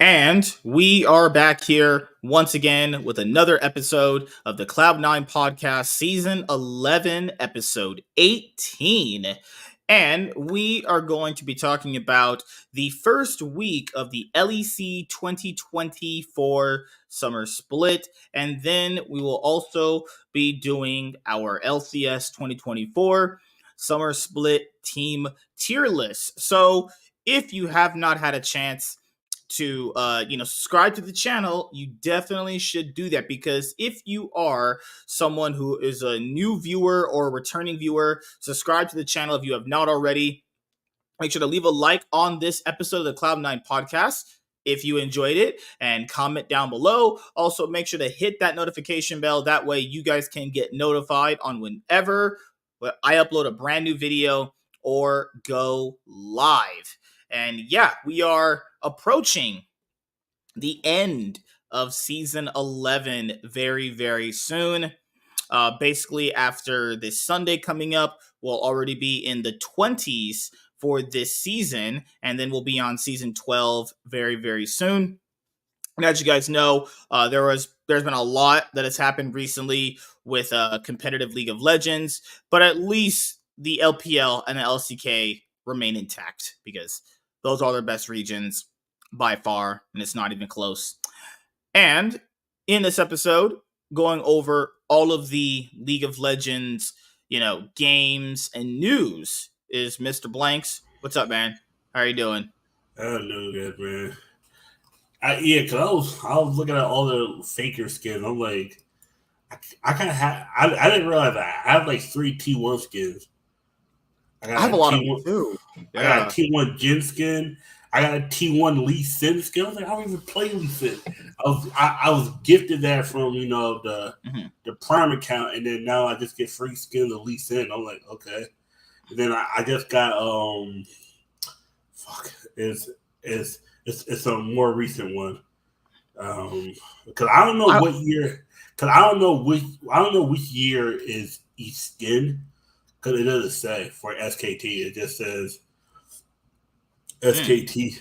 And we are back here once again with another episode of the Cloud9 podcast, season 11, episode 18. And we are going to be talking about the first week of the LEC 2024 summer split. And then we will also be doing our LCS 2024 summer split team tier list. So if you have not had a chance to subscribe to the channel, you definitely should do that, because if you are someone who is a new viewer or a returning viewer, subscribe to the channel if you have not already. Make sure to leave a like on this episode of the Cloud9 podcast if you enjoyed it, and comment down below. Also, make sure to hit that notification bell. That way you guys can get notified on whenever I upload a brand new video or go live. And yeah, we are approaching the end of season 11 very, very soon. Basically, after this Sunday coming up, we'll already be in the 20s for this season, and then we'll be on season 12 very, very soon. And as you guys know, there's been a lot that has happened recently with competitive League of Legends, but at least the LPL and the LCK remain intact, because those are their best regions by far, and it's not even close. And in this episode, going over all of the League of Legends, games and news is Mr. Blanks. What's up, man? How are you doing? I'm doing good, man. Cause I was looking at all the faker skins. I'm like, I kind of had. I didn't realize that I have like 3 T1 skins. I have a lot of them too. Yeah. I got a T1 Jin skin. I got a T1 Lee Sin skin. I was like, I don't even play Lee Sin. I was gifted that from the Prime account, and then now I just get free skins of Lee Sin. I'm like, okay. And then I just got it's a more recent one. Because I don't know what year. Because I don't know which year is each skin. Because it doesn't say for SKT. It just says SKT.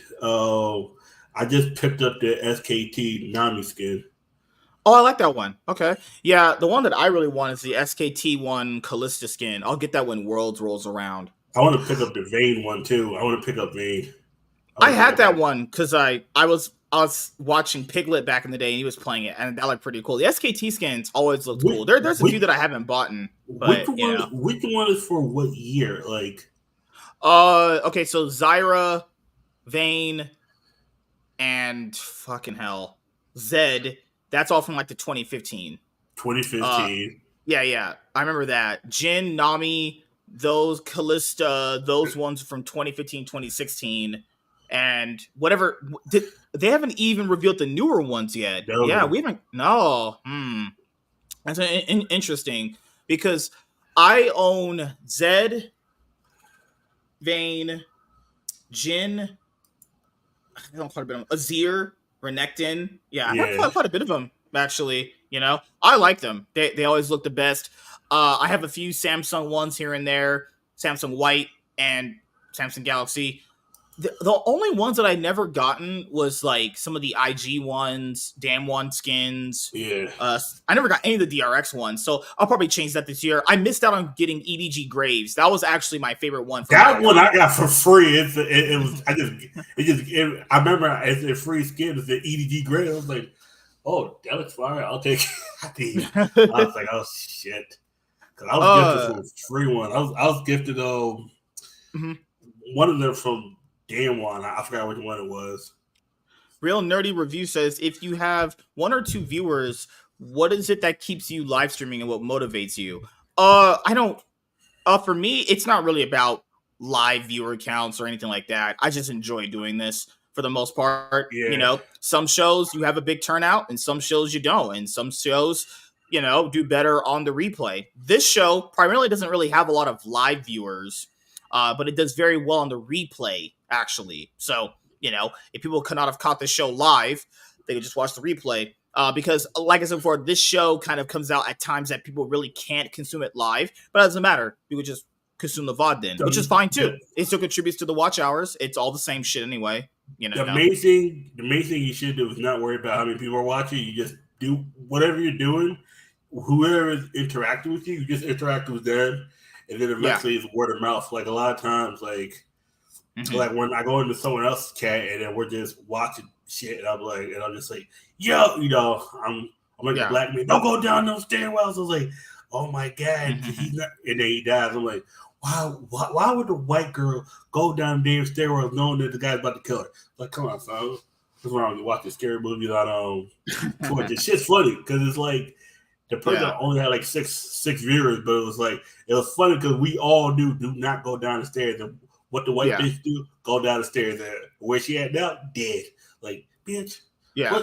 I just picked up the SKT Nami skin. Oh, I like that one. Okay. Yeah, the one that I really want is the SKT one Callista skin. I'll get that when Worlds rolls around. I want to pick up the Vayne one too. I want to pick up Vayne. I had that one because I was watching Piglet back in the day, and he was playing it, and that looked pretty cool. The SKT skins always look cool. There's a few that I haven't bought. Which one is for what year? Like, okay, so Zyra, Vayne, and fucking hell, Zed. That's all from like the 2015. 2015. Yeah, I remember that. Jin, Nami, those Callista, those ones from 2015, 2016. And whatever, they haven't even revealed the newer ones yet. No. Yeah, we haven't. No. That's interesting, because I own Zed, Vayne, Jin, I don't quite a bit of them, Azir, Renekton. Yeah, I have quite a bit of them, actually. I like them. They always look the best. I have a few Samsung ones here and there, Samsung White and Samsung Galaxy. The only ones that I never gotten was like some of the IG ones, Damwon skins. Yeah. I never got any of the DRX ones, so I'll probably change that this year. I missed out on getting EDG Graves. That was actually my favorite one. That one I got for free. I remember it's a free skin. It's the EDG Graves. I was like, oh, that looks fire. I'll take it. I was like, oh shit, because I was gifted for a free one. I was gifted one of them from Damwon. I forgot which one it was. Real Nerdy Review says, if you have 1 or 2 viewers, what is it that keeps you live streaming and what motivates you? I don't. For me, it's not really about live viewer counts or anything like that. I just enjoy doing this for the most part. Yeah. Some shows you have a big turnout, and some shows you don't, and some shows do better on the replay. This show primarily doesn't really have a lot of live viewers, but it does very well on the replay, actually. So, if people could not have caught the show live, they could just watch the replay. Because, like I said before, this show kind of comes out at times that people really can't consume it live, but it doesn't matter. People just consume the VOD then, which is fine too. It still contributes to the watch hours. It's all the same shit anyway. The main thing you should do is not worry about how many people are watching. You just do whatever you're doing. Whoever is interacting with you, you just interact with them, and then eventually it's word of mouth. Like a lot of times, like when I go into someone else's chat and then we're just watching shit, and I'm just like, yo, I'm like the black man, don't go down those stairwells. I was like, oh my god, he's not, and then he dies. I'm like, why would the white girl go down the damn stairwell knowing that the guy's about to kill her? Like, come on, son. What's wrong? You watch the scary movies on Twitch. This shit's funny because it's like the person only had like six viewers, but it was funny because we all knew do not go down the stairs. And what the white bitch do? Go down the stairs. And where she at now? Dead. Like, bitch. Yeah.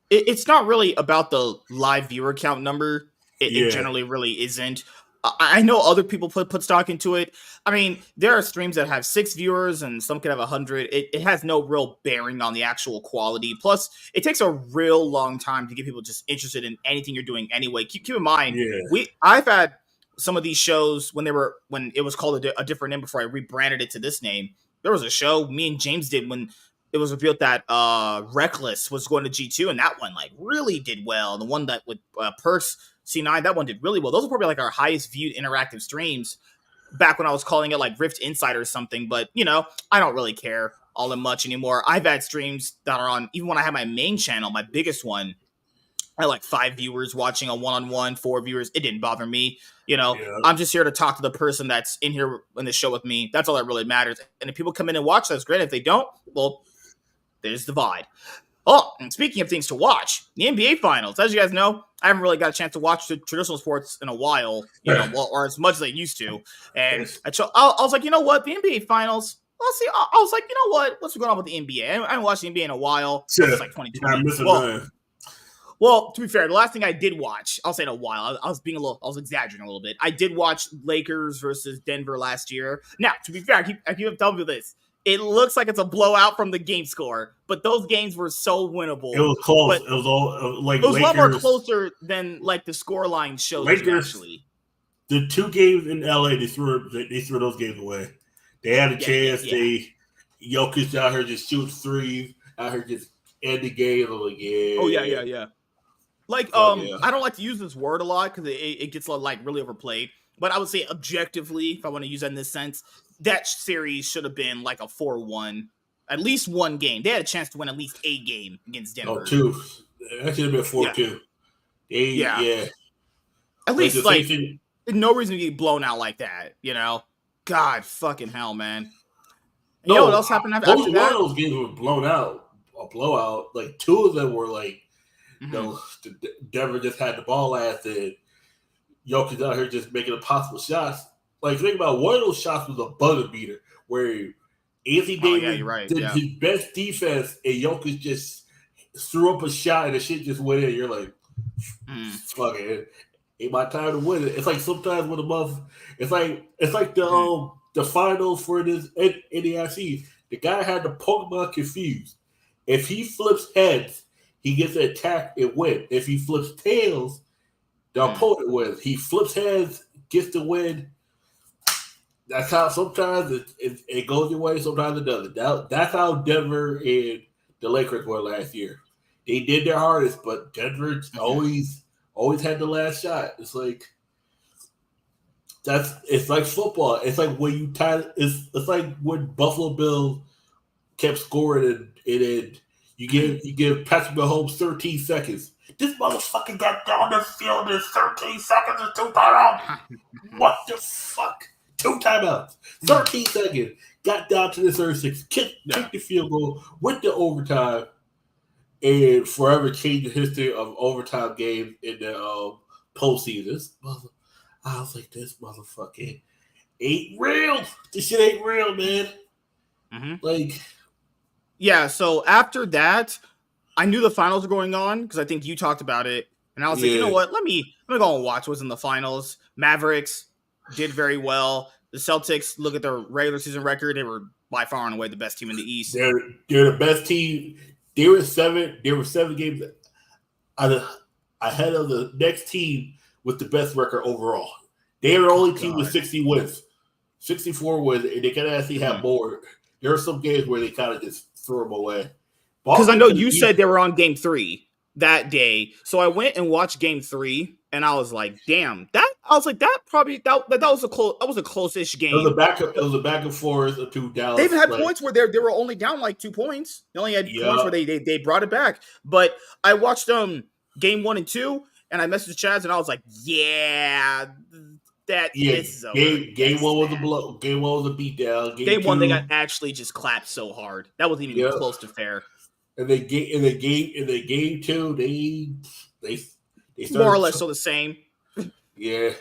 It's not really about the live viewer count number. It generally really isn't. I know other people put stock into it. I mean, there are streams that have 6 viewers and some could have 100. It has no real bearing on the actual quality. Plus, it takes a real long time to get people just interested in anything you're doing anyway. Keep in mind, I've had some of these shows when it was called a different name before I rebranded it to this name. There was a show me and James did when it was revealed that Reckless was going to G2, and that one like really did well. The one that with Perks C9, that one did really well. Those are probably like our highest viewed interactive streams back when I was calling it like Rift Insider or something. But, I don't really care all that much anymore. I've had streams that are on, even when I had my main channel, my biggest one, I had like 5 viewers watching a one-on-one, 4 viewers. It didn't bother me. I'm just here to talk to the person that's in here in the show with me. That's all that really matters. And if people come in and watch, that's great. If they don't, well, there's the divide. Oh, and speaking of things to watch, the NBA Finals. As you guys know, I haven't really got a chance to watch the traditional sports in a while, or as much as I used to. And I was like, you know what? The NBA Finals, let's see. I was like, you know what? What's going on with the NBA? I haven't watched the NBA in a while. It's like 2020. Well, to be fair, the last thing I did watch, I'll say in a while, I was exaggerating a little bit. I did watch Lakers versus Denver last year. Now, to be fair, I keep telling you this. It looks like it's a blowout from the game score, but those games were so winnable. It was close. It was all like it was Lakers, a lot more closer than like the scoreline shows. Lakers, actually, the 2 games in LA, they threw those games away. They had a chance. Jokic out here just shoots 3, out here just end the game. I'm like, yeah. Like, I don't like to use this word a lot because it gets like really overplayed. But I would say objectively, if I want to use that in this sense, that series should have been like a 4-1. At least one game. They had a chance to win at least a game against Denver. Oh, 2. That should have been 4-2. Yeah. At least, like, no reason to get blown out like that, God fucking hell, man. You know what else happened after that? One of those games were blown out. A blowout. Like, 2 of them were like, Denver just had the ball last, and Jokic out here just making impossible shots. Like, think about one of those shots was a buzzer beater where Anthony Davis did his best defense, and Jokic just threw up a shot, and the shit just went in. You're like, fuck it. Ain't my time to win it. It's like sometimes with a month, it's like the finals for this NDIC. The guy had the Pokemon confused. If he flips heads, he gets an attack and win. If he flips tails, the opponent wins. He flips heads, gets the win. That's how sometimes it goes your way, sometimes it doesn't. That's how Denver and the Lakers were last year. They did their hardest, but Denver always had the last shot. It's like it's like football. It's like when you it's like when Buffalo Bills kept scoring and then you give Patrick Mahomes 13 seconds. This motherfucker got down the field in 13 seconds and 2 timeouts. What the fuck? 2 timeouts. 13 seconds. Got down to the 36. Kicked the field goal, went to overtime, and forever changed the history of overtime games in the postseason. I was like, this motherfucker ain't real. This shit ain't real, man. Like, yeah. So after that, I knew the finals were going on because I think you talked about it, and I was like, you know what? Let me go and watch what's in the finals. Mavericks did very well. The Celtics, look at their regular season record; they were by far and away the best team in the East. They're the best team. They were 7 games ahead of the next team with the best record overall. They are the only team with 60 wins, 64 wins, and they can actually have more. there are some games where they kind of just throw them away. Because I know you said they were on game 3 that day, so I went and watched game 3, and I was like, "Damn, that!" I was like, "That was a close-ish game." It was a back and forth to Dallas. They've had points where they were only down like 2 points. They only had points where they brought it back. But I watched game 1 and 2, and I messaged Chaz, and I was like, "Yeah, this is over." Game 1 was a blow. Game 1 was a beatdown. Game 1 they got actually just clapped so hard that wasn't even close to fair. And they game 2 they more or less so the same. Yeah.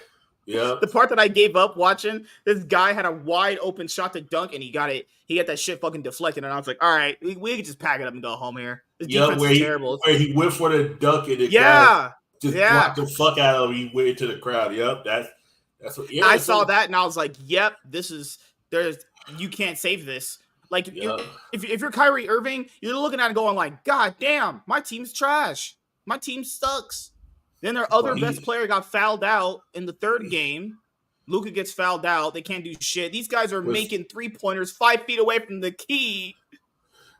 Yeah. The part that I gave up watching, this guy had a wide open shot to dunk, and he got that shit fucking deflected, and I was like, all right, we can just pack it up and go home here. This defense is terrible. Where he went for the dunk and the guy just blocked the fuck out of him. He went to the crowd. Yep, that's what. Yeah, I saw that, and I was like, yep, you can't save this. Like, if you're Kyrie Irving, you're looking at it going like, God damn, my team's trash. My team sucks. Then their other best player got fouled out in the third game. Luka gets fouled out. They can't do shit. These guys are making 3-pointers 5 feet away from the key.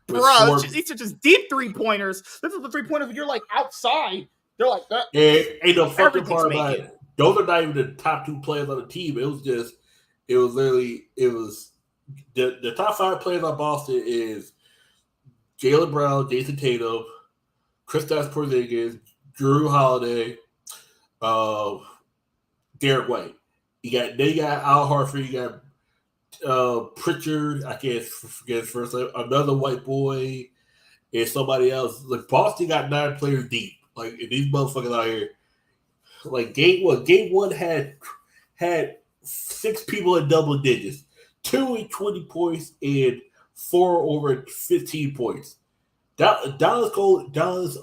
Bro, these are just deep 3-pointers. This is the 3-pointers when you're like outside. They're like that. Ain't no fucking part about it. Those are not even the top 2 players on the team. It was the top 5 players on Boston is Jaylen Brown, Jason Tatum, Kristaps Porzingis, Drew Holiday, Derek White. You got Al Horford. You got Pritchard. I can't forget his first name. Another white boy and somebody else. Like Boston got 9 players deep. Like these motherfuckers out here. Like game one had 6 people in double digits, 2 in 20 points, and 4 over 15 points. Dallas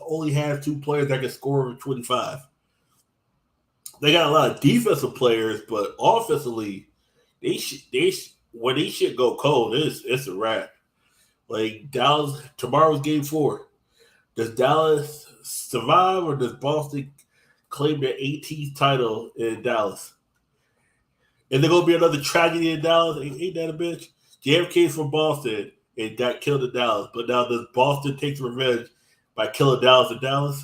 only has 2 players that can score over 25. They got a lot of defensive players, but offensively, when they shit go cold, it's a wrap. Like Dallas, tomorrow's game 4. Does Dallas survive, or does Boston claim their 18th title in Dallas? And there gonna be another tragedy in Dallas? Ain't that a bitch? JFK's from Boston and got killed in Dallas, but now does Boston take revenge by killing Dallas in Dallas?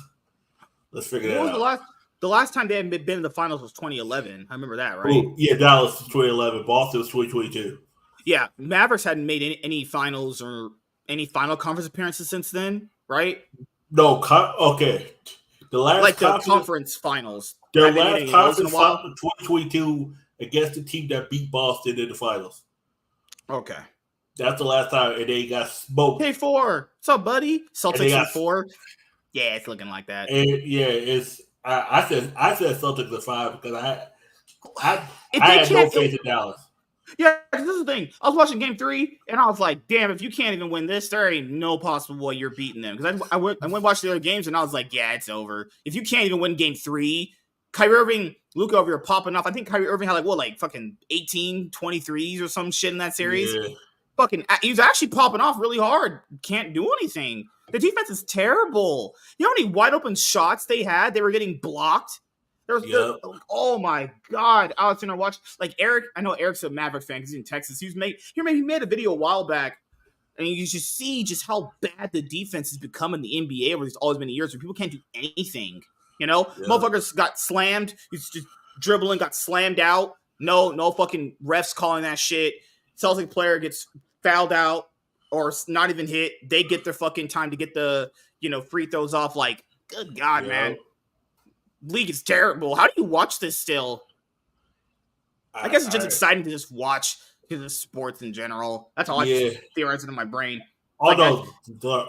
Let's figure that out. The last time they had been in the finals was 2011. I remember that, right? Ooh, yeah, Dallas was 2011. Boston was 2022. Yeah, Mavericks hadn't made any finals or any final conference appearances since then, right? No, okay. The last conference finals. Their last conference final in 2022 against the team that beat Boston in the finals. Okay. That's the last time, and they got smoked. Hey, 4. What's up, buddy? Celtics in 4. Yeah, it's looking like that. And it's. I said Celtics at 5 because I had no faith in Dallas. Yeah, this is the thing. I was watching Game 3, and I was like, "Damn, if you can't even win this, there ain't no possible way you're beating them." Because I went and watched the other games, and I was like, "Yeah, it's over. If you can't even win Game 3, Kyrie Irving, Luka over here popping off. I think Kyrie Irving had fucking 18 23s or some shit in that series. Yeah. He was actually popping off really hard. Can't do anything. The defense is terrible. You know how many wide open shots they had? They were getting blocked. Oh my God. I was gonna watch Eric. I know Eric's a Maverick fan because he's in Texas. He made a video a while back, and you just see just how bad the defense has become in the NBA over these always many years where people can't do anything. Motherfuckers got slammed. He's just dribbling, got slammed out. No fucking refs calling that shit. Celtic player gets fouled out or not even hit. They get their fucking time to get the free throws off. Good God, man. League is terrible. How do you watch this still? I guess it's just exciting to just watch because of sports in general. That's all I theorize in my brain. Although the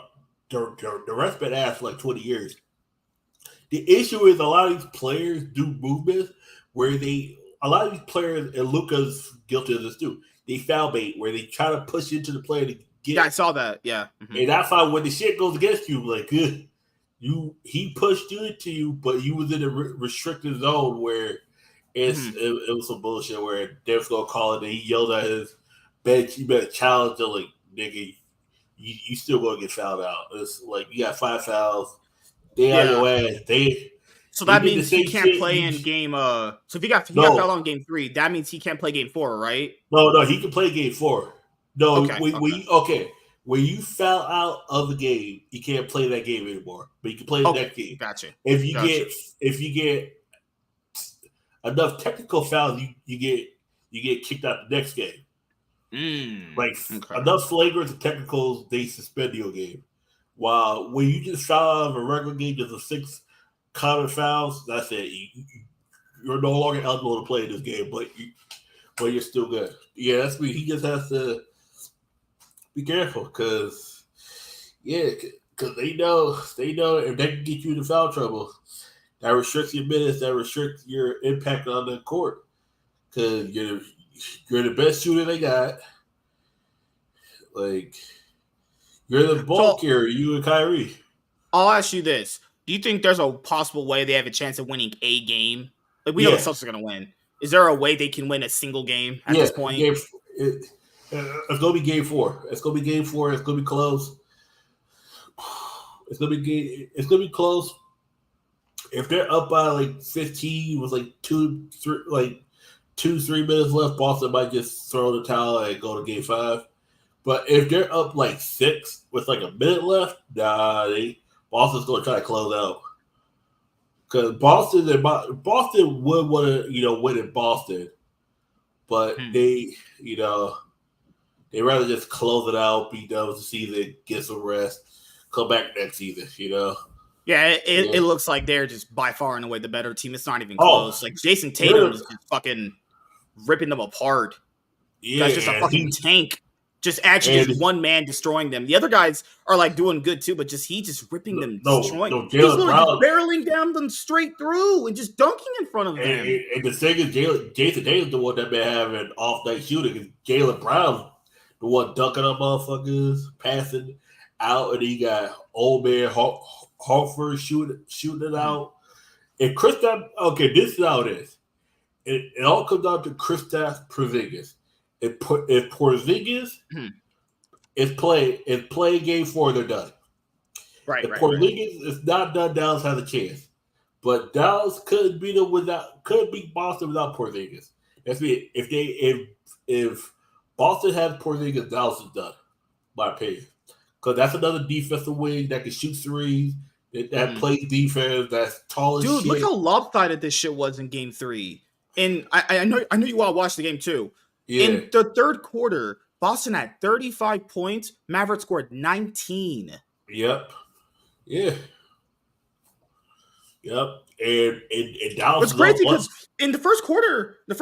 ref's been asked for 20 years. The issue is a lot of these players do movements where a lot of these players, and Luka's guilty of this too, they foul bait where they try to push into the player to get. Yeah, I saw that. Yeah. Mm-hmm. And that's why when the shit goes against you, he pushed you into you, but you was in a restricted zone where it was some bullshit where Dev's gonna call it and he yelled at his bench, you better challenge him, nigga, you still gonna get fouled out. It's you got 5 fouls. They on your ass. So that means he can't play in game. So if he got fouled on game 3, that means he can't play game 4, right? No, he can play game 4. No, Okay. when you foul out of the game, you can't play that game anymore. But you can play the next game. Gotcha. If you get enough technical fouls, you get kicked out the next game. Enough flagrants and technicals, they suspend your game. While when you just foul out of a regular game, just a 6 common fouls, that's it. You're no longer eligible to play in this game, but you're still good. Yeah, that's me. He just has to be careful because they know if they can get you into foul trouble, that restricts your minutes, that restricts your impact on the court because you're the best shooter they got. Like, you're the ball carrier, you and Kyrie. I'll ask you this. Do you think there's a possible way they have a chance of winning a game? Like, we know the Celtics are going to win. Is there a way they can win a single game at this point? It's going to be game 4. It's going to be game 4. It's going to be close. It's going to be close. If they're up by like 15 with like 2-3 minutes left, Boston might just throw the towel and go to game 5. But if they're up like 6 with like a minute left, Boston's going to try to close out. Because Boston would want to, win in Boston, but they rather just close it out, be done with the season, get some rest, come back next season. Yeah, it looks like they're just by far and away the better team. It's not even close. Like Jason Tatum is just fucking ripping them apart. Yeah, that's just a fucking tank. Just one man destroying them. The other guys are like doing good too, but he just ripping them, destroying. He's literally just barreling down them straight through and just dunking in front of them. And the thing is, Jason Tatum's the one that been having off night shooting. And Jaylen Brown, the one dunking up motherfuckers, passing out, and he got old man Horford shooting it out. And Kristaps, this is how it is. It all comes down to Kristaps Porzingis. If Porzingis is play game 4, they're done. Right. If Porzingis is not done, Dallas has a chance. But Dallas could beat Boston without Porzingis. That's me. If Boston has Porzingis, Dallas is done. My opinion, because that's another defensive wing that can shoot threes, that plays defense, that's tall as shit. Dude, look how lopsided this shit was in game 3. And I know you all watched the game too. Yeah. In the third quarter, Boston had 35 points. Mavericks scored 19. Yep. Yeah. Yep. And Dallas. It's crazy because in the first quarter, it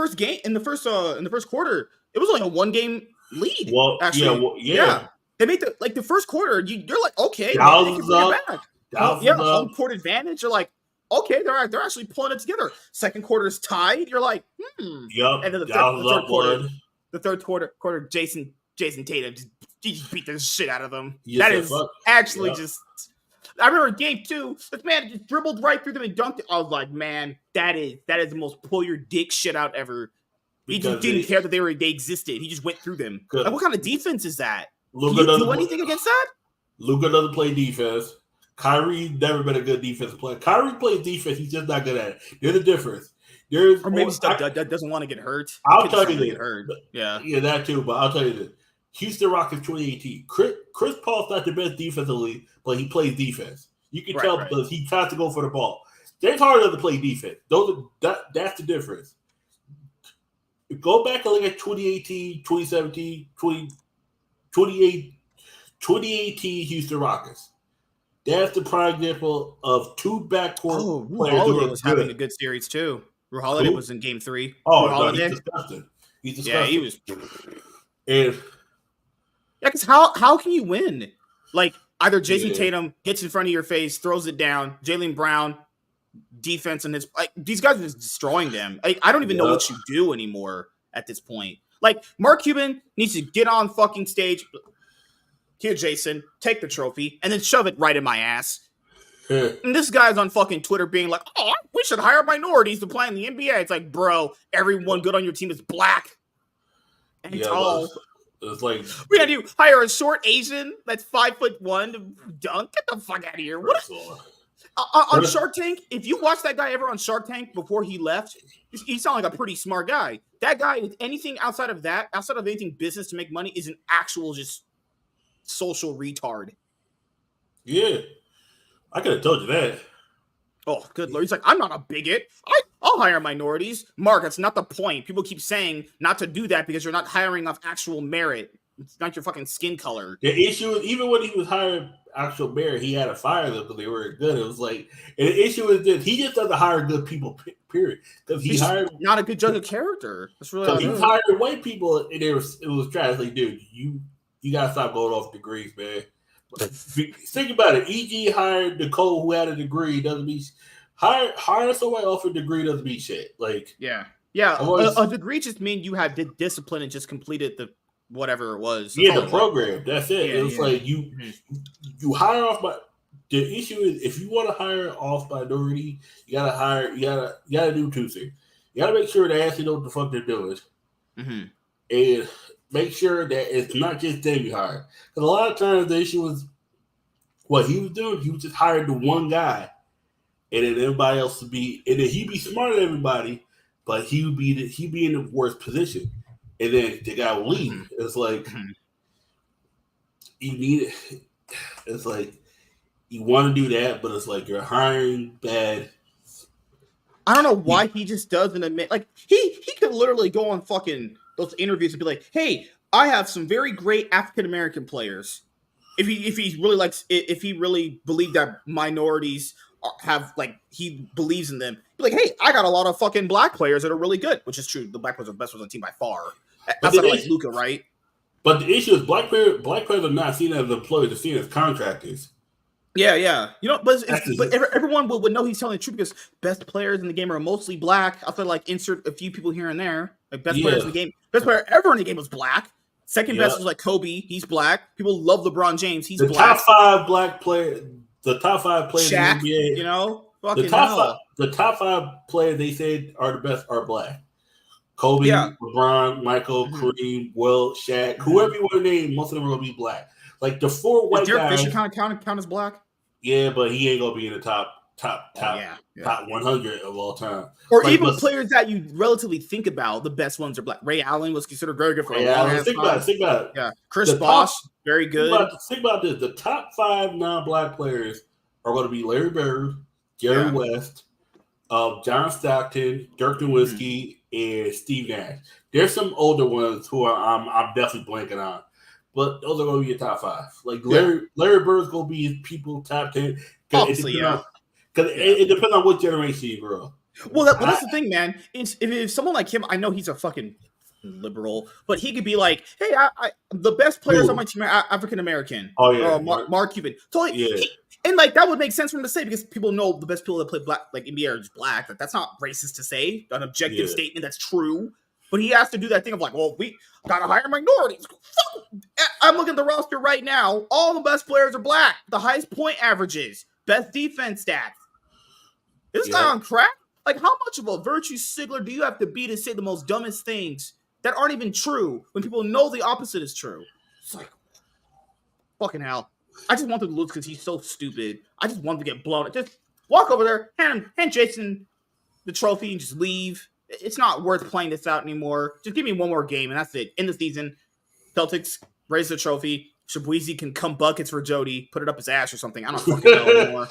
was like a 1-game lead. Well, actually, yeah. They made the first quarter. You're like, okay, Dallas they can bring it back. Home court advantage. You're like, okay, they're actually pulling it together. Second quarter is tied. You're like, Yep. And then the third quarter, Jason Tatum just beat the shit out of them. That is actually just. I remember game 2, this man just dribbled right through them and dunked it. I was like, man, that is the most pull your dick shit out ever. He just didn't care that they existed. He just went through them. Like, what kind of defense is that? Can you do anything against that? Luka doesn't play defense. Kyrie never been a good defensive player. Kyrie plays defense. He's just not good at it. There's a difference. Or maybe that doesn't want to get hurt. I'll tell you this. Yeah, that too. But I'll tell you this. Houston Rockets 2018. Chris Paul's not the best defensively, but he plays defense. You can tell because he tries to go for the ball. James Harden doesn't play defense. That's the difference. Go back and look at 2018, 2017, 2018 Houston Rockets. That's the prime example of two backcourt players. Holiday was having a good series too. Ru Holiday was in game 3. Oh, he's disgusting. Yeah, he was. And because how can you win? Like, either Jason Tatum hits in front of your face, throws it down. Jaylen Brown, defense, and these guys are just destroying them. I don't even know what you do anymore at this point. Like, Mark Cuban needs to get on fucking stage. Here, Jason, take the trophy, and then shove it right in my ass. And this guy's on fucking Twitter being like, oh, we should hire minorities to play in the NBA. It's like, bro, everyone good on your team is black and tall. It's like, we had to hire a short Asian that's 5'1" to dunk. Get the fuck out of here. On Shark Tank, if you watch that guy ever on Shark Tank before he left, he sounded like a pretty smart guy. That guy, anything outside of anything business to make money, is an actual just social retard. Yeah, I could have told you that. Oh, good Lord. He's like, I'm not a bigot. I'll hire minorities. Mark, that's not the point. People keep saying not to do that because you're not hiring off actual merit. It's not your fucking skin color. The issue is, even when he was hiring actual merit, he had to fire them because they were good. It was like, and the issue is that he just doesn't hire good people, period. Because he's not a good judge of character. That's really he hired white people, and it was trash. Like, dude, you gotta stop going off degrees, man. Think about it. EG hired Nicole, who had a degree, doesn't mean hire somebody off a degree doesn't mean shit. Like, yeah. A degree just means you have the discipline and just completed the whatever it was. That's the program. That's it. Yeah, it was like you hire off by. The issue is if you want to hire off minority, you gotta do two things. You gotta make sure they actually know what the fuck they're doing, and make sure that it's not just them you hire. Because a lot of times the issue was what he was doing. He was just hiring the one guy, and then everybody else would be, and then he'd be smarter than everybody, but he'd be in the worst position, and then the guy will leave. It's like you need it. It's like you want to do that, but it's like you're hiring bad. I don't know why he just doesn't admit. Like he could literally go on fucking those interviews and be like, "Hey, I have some very great African American players." If he really believed that minorities have, like, he believes in them, be like, "Hey, I got a lot of fucking black players that are really good," which is true. The black players are the best ones on the team by far. Outside of like Luka, right? But the issue is black players are not seen as employees; they're seen as contractors. Yeah. You know, but everyone would know he's telling the truth because best players in the game are mostly black. I feel like insert a few people here and there. Like best players in the game, best player ever in the game was black. Second best was like Kobe. He's black. People love LeBron James. He's the black. top 5 black players. The top 5 players Shaq, in the NBA. You know, the top 5 players they said are the best are black. Kobe, LeBron, Michael, Kareem, Will, Shaq, whoever you want to name, most of them will be black. Like the 4 white Derek guys. Fisher count as black? Yeah, but he ain't gonna be in the top 100 of all time. Or like, even players that you relatively think about, the best ones are black. Ray Allen was considered very good for a long time. Think about it. Yeah, Chris Bosh, very good. Think about this. The top 5 non-black players are going to be Larry Bird, Jerry West, John Stockton, Dirk Nowitzki, and Steve Nash. There's some older ones who I'm definitely blanking on. But those are going to be your top 5. Like Larry Bird's going to be people top 10. Obviously, Because it depends on what generation you grow up. Well, that's the thing, man. If someone like him, I know he's a fucking liberal, but he could be like, "Hey, the best players on my team are African American." Oh yeah, Mark Cuban. So and like that would make sense for him to say because people know the best people that play black, like NBA, are just black. That's not racist to say, an objective statement that's true. But he has to do that thing of like, well, we gotta hire minorities. I'm looking at the roster right now. All the best players are black. The highest point averages, best defense stats. Is this guy on crack? Like, how much of a virtue signaler do you have to be to say the most dumbest things that aren't even true when people know the opposite is true? It's like, fucking hell. I just want him to lose because he's so stupid. I just want him to get blown. Just walk over there, hand Jason the trophy, and just leave. It's not worth playing this out anymore. Just give me one more game, and that's it. In the season, Celtics raise the trophy. Shabuizi can come buckets for Jody, put it up his ass or something. I don't fucking know anymore.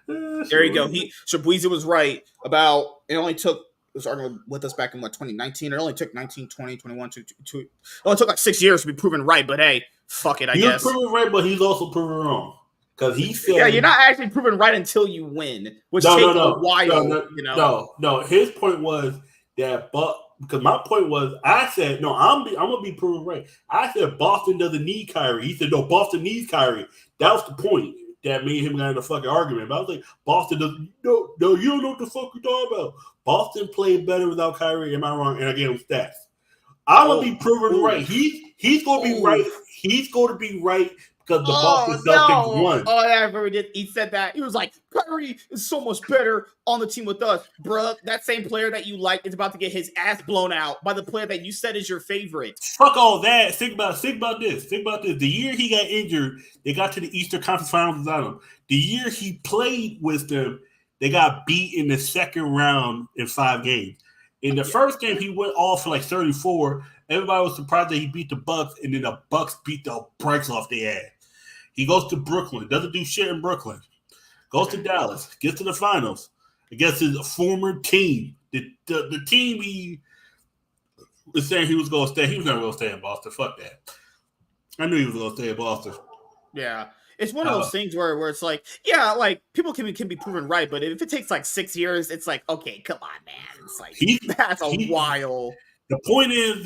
There you go. Shabuizi was right about it. Only took was arguing with us back in 2019. It only took 19, 20, 21, it only took like 6 years to be proven right. But hey, fuck it. I guess he's proven right, but he's also proven wrong. Because he said, "Yeah, you're not actually proven right until you win," which takes a while. No. His point was that, because my point was, I said, no, I'm gonna be proven right. I said Boston doesn't need Kyrie. He said, no, Boston needs Kyrie. That was the point that me and him got in a fucking argument. But I was like, Boston doesn't. No, you don't know what the fuck you're talking about. Boston played better without Kyrie. Am I wrong? And I gave him stats. I'm gonna be proven right. He's gonna be right. He's going to be right because the Boston Oh Celtics no! won. Oh, yeah, I remember he said that. He was like, "Kyrie is so much better on the team with us, bruh. That same player that you like is about to get his ass blown out by the player that you said is your favorite." Fuck all that. Think about this. Think about this. The year he got injured, they got to the Eastern Conference Finals without him. The year he played with them, they got beat in the second round in 5 games. In the first game, he went off for like 34. Everybody was surprised that he beat the Bucks, and then the Bucks beat the brakes off their ass. He goes to Brooklyn, doesn't do shit in Brooklyn. Goes to Dallas, gets to the finals against his former team. The team he was saying he was going to stay. He was never going to stay in Boston. Fuck that. I knew he was going to stay in Boston. Yeah. It's one of those things where it's like, yeah, like people can be proven right, but if it takes like 6 years, it's like, okay, come on, man. It's like that's a while. The point is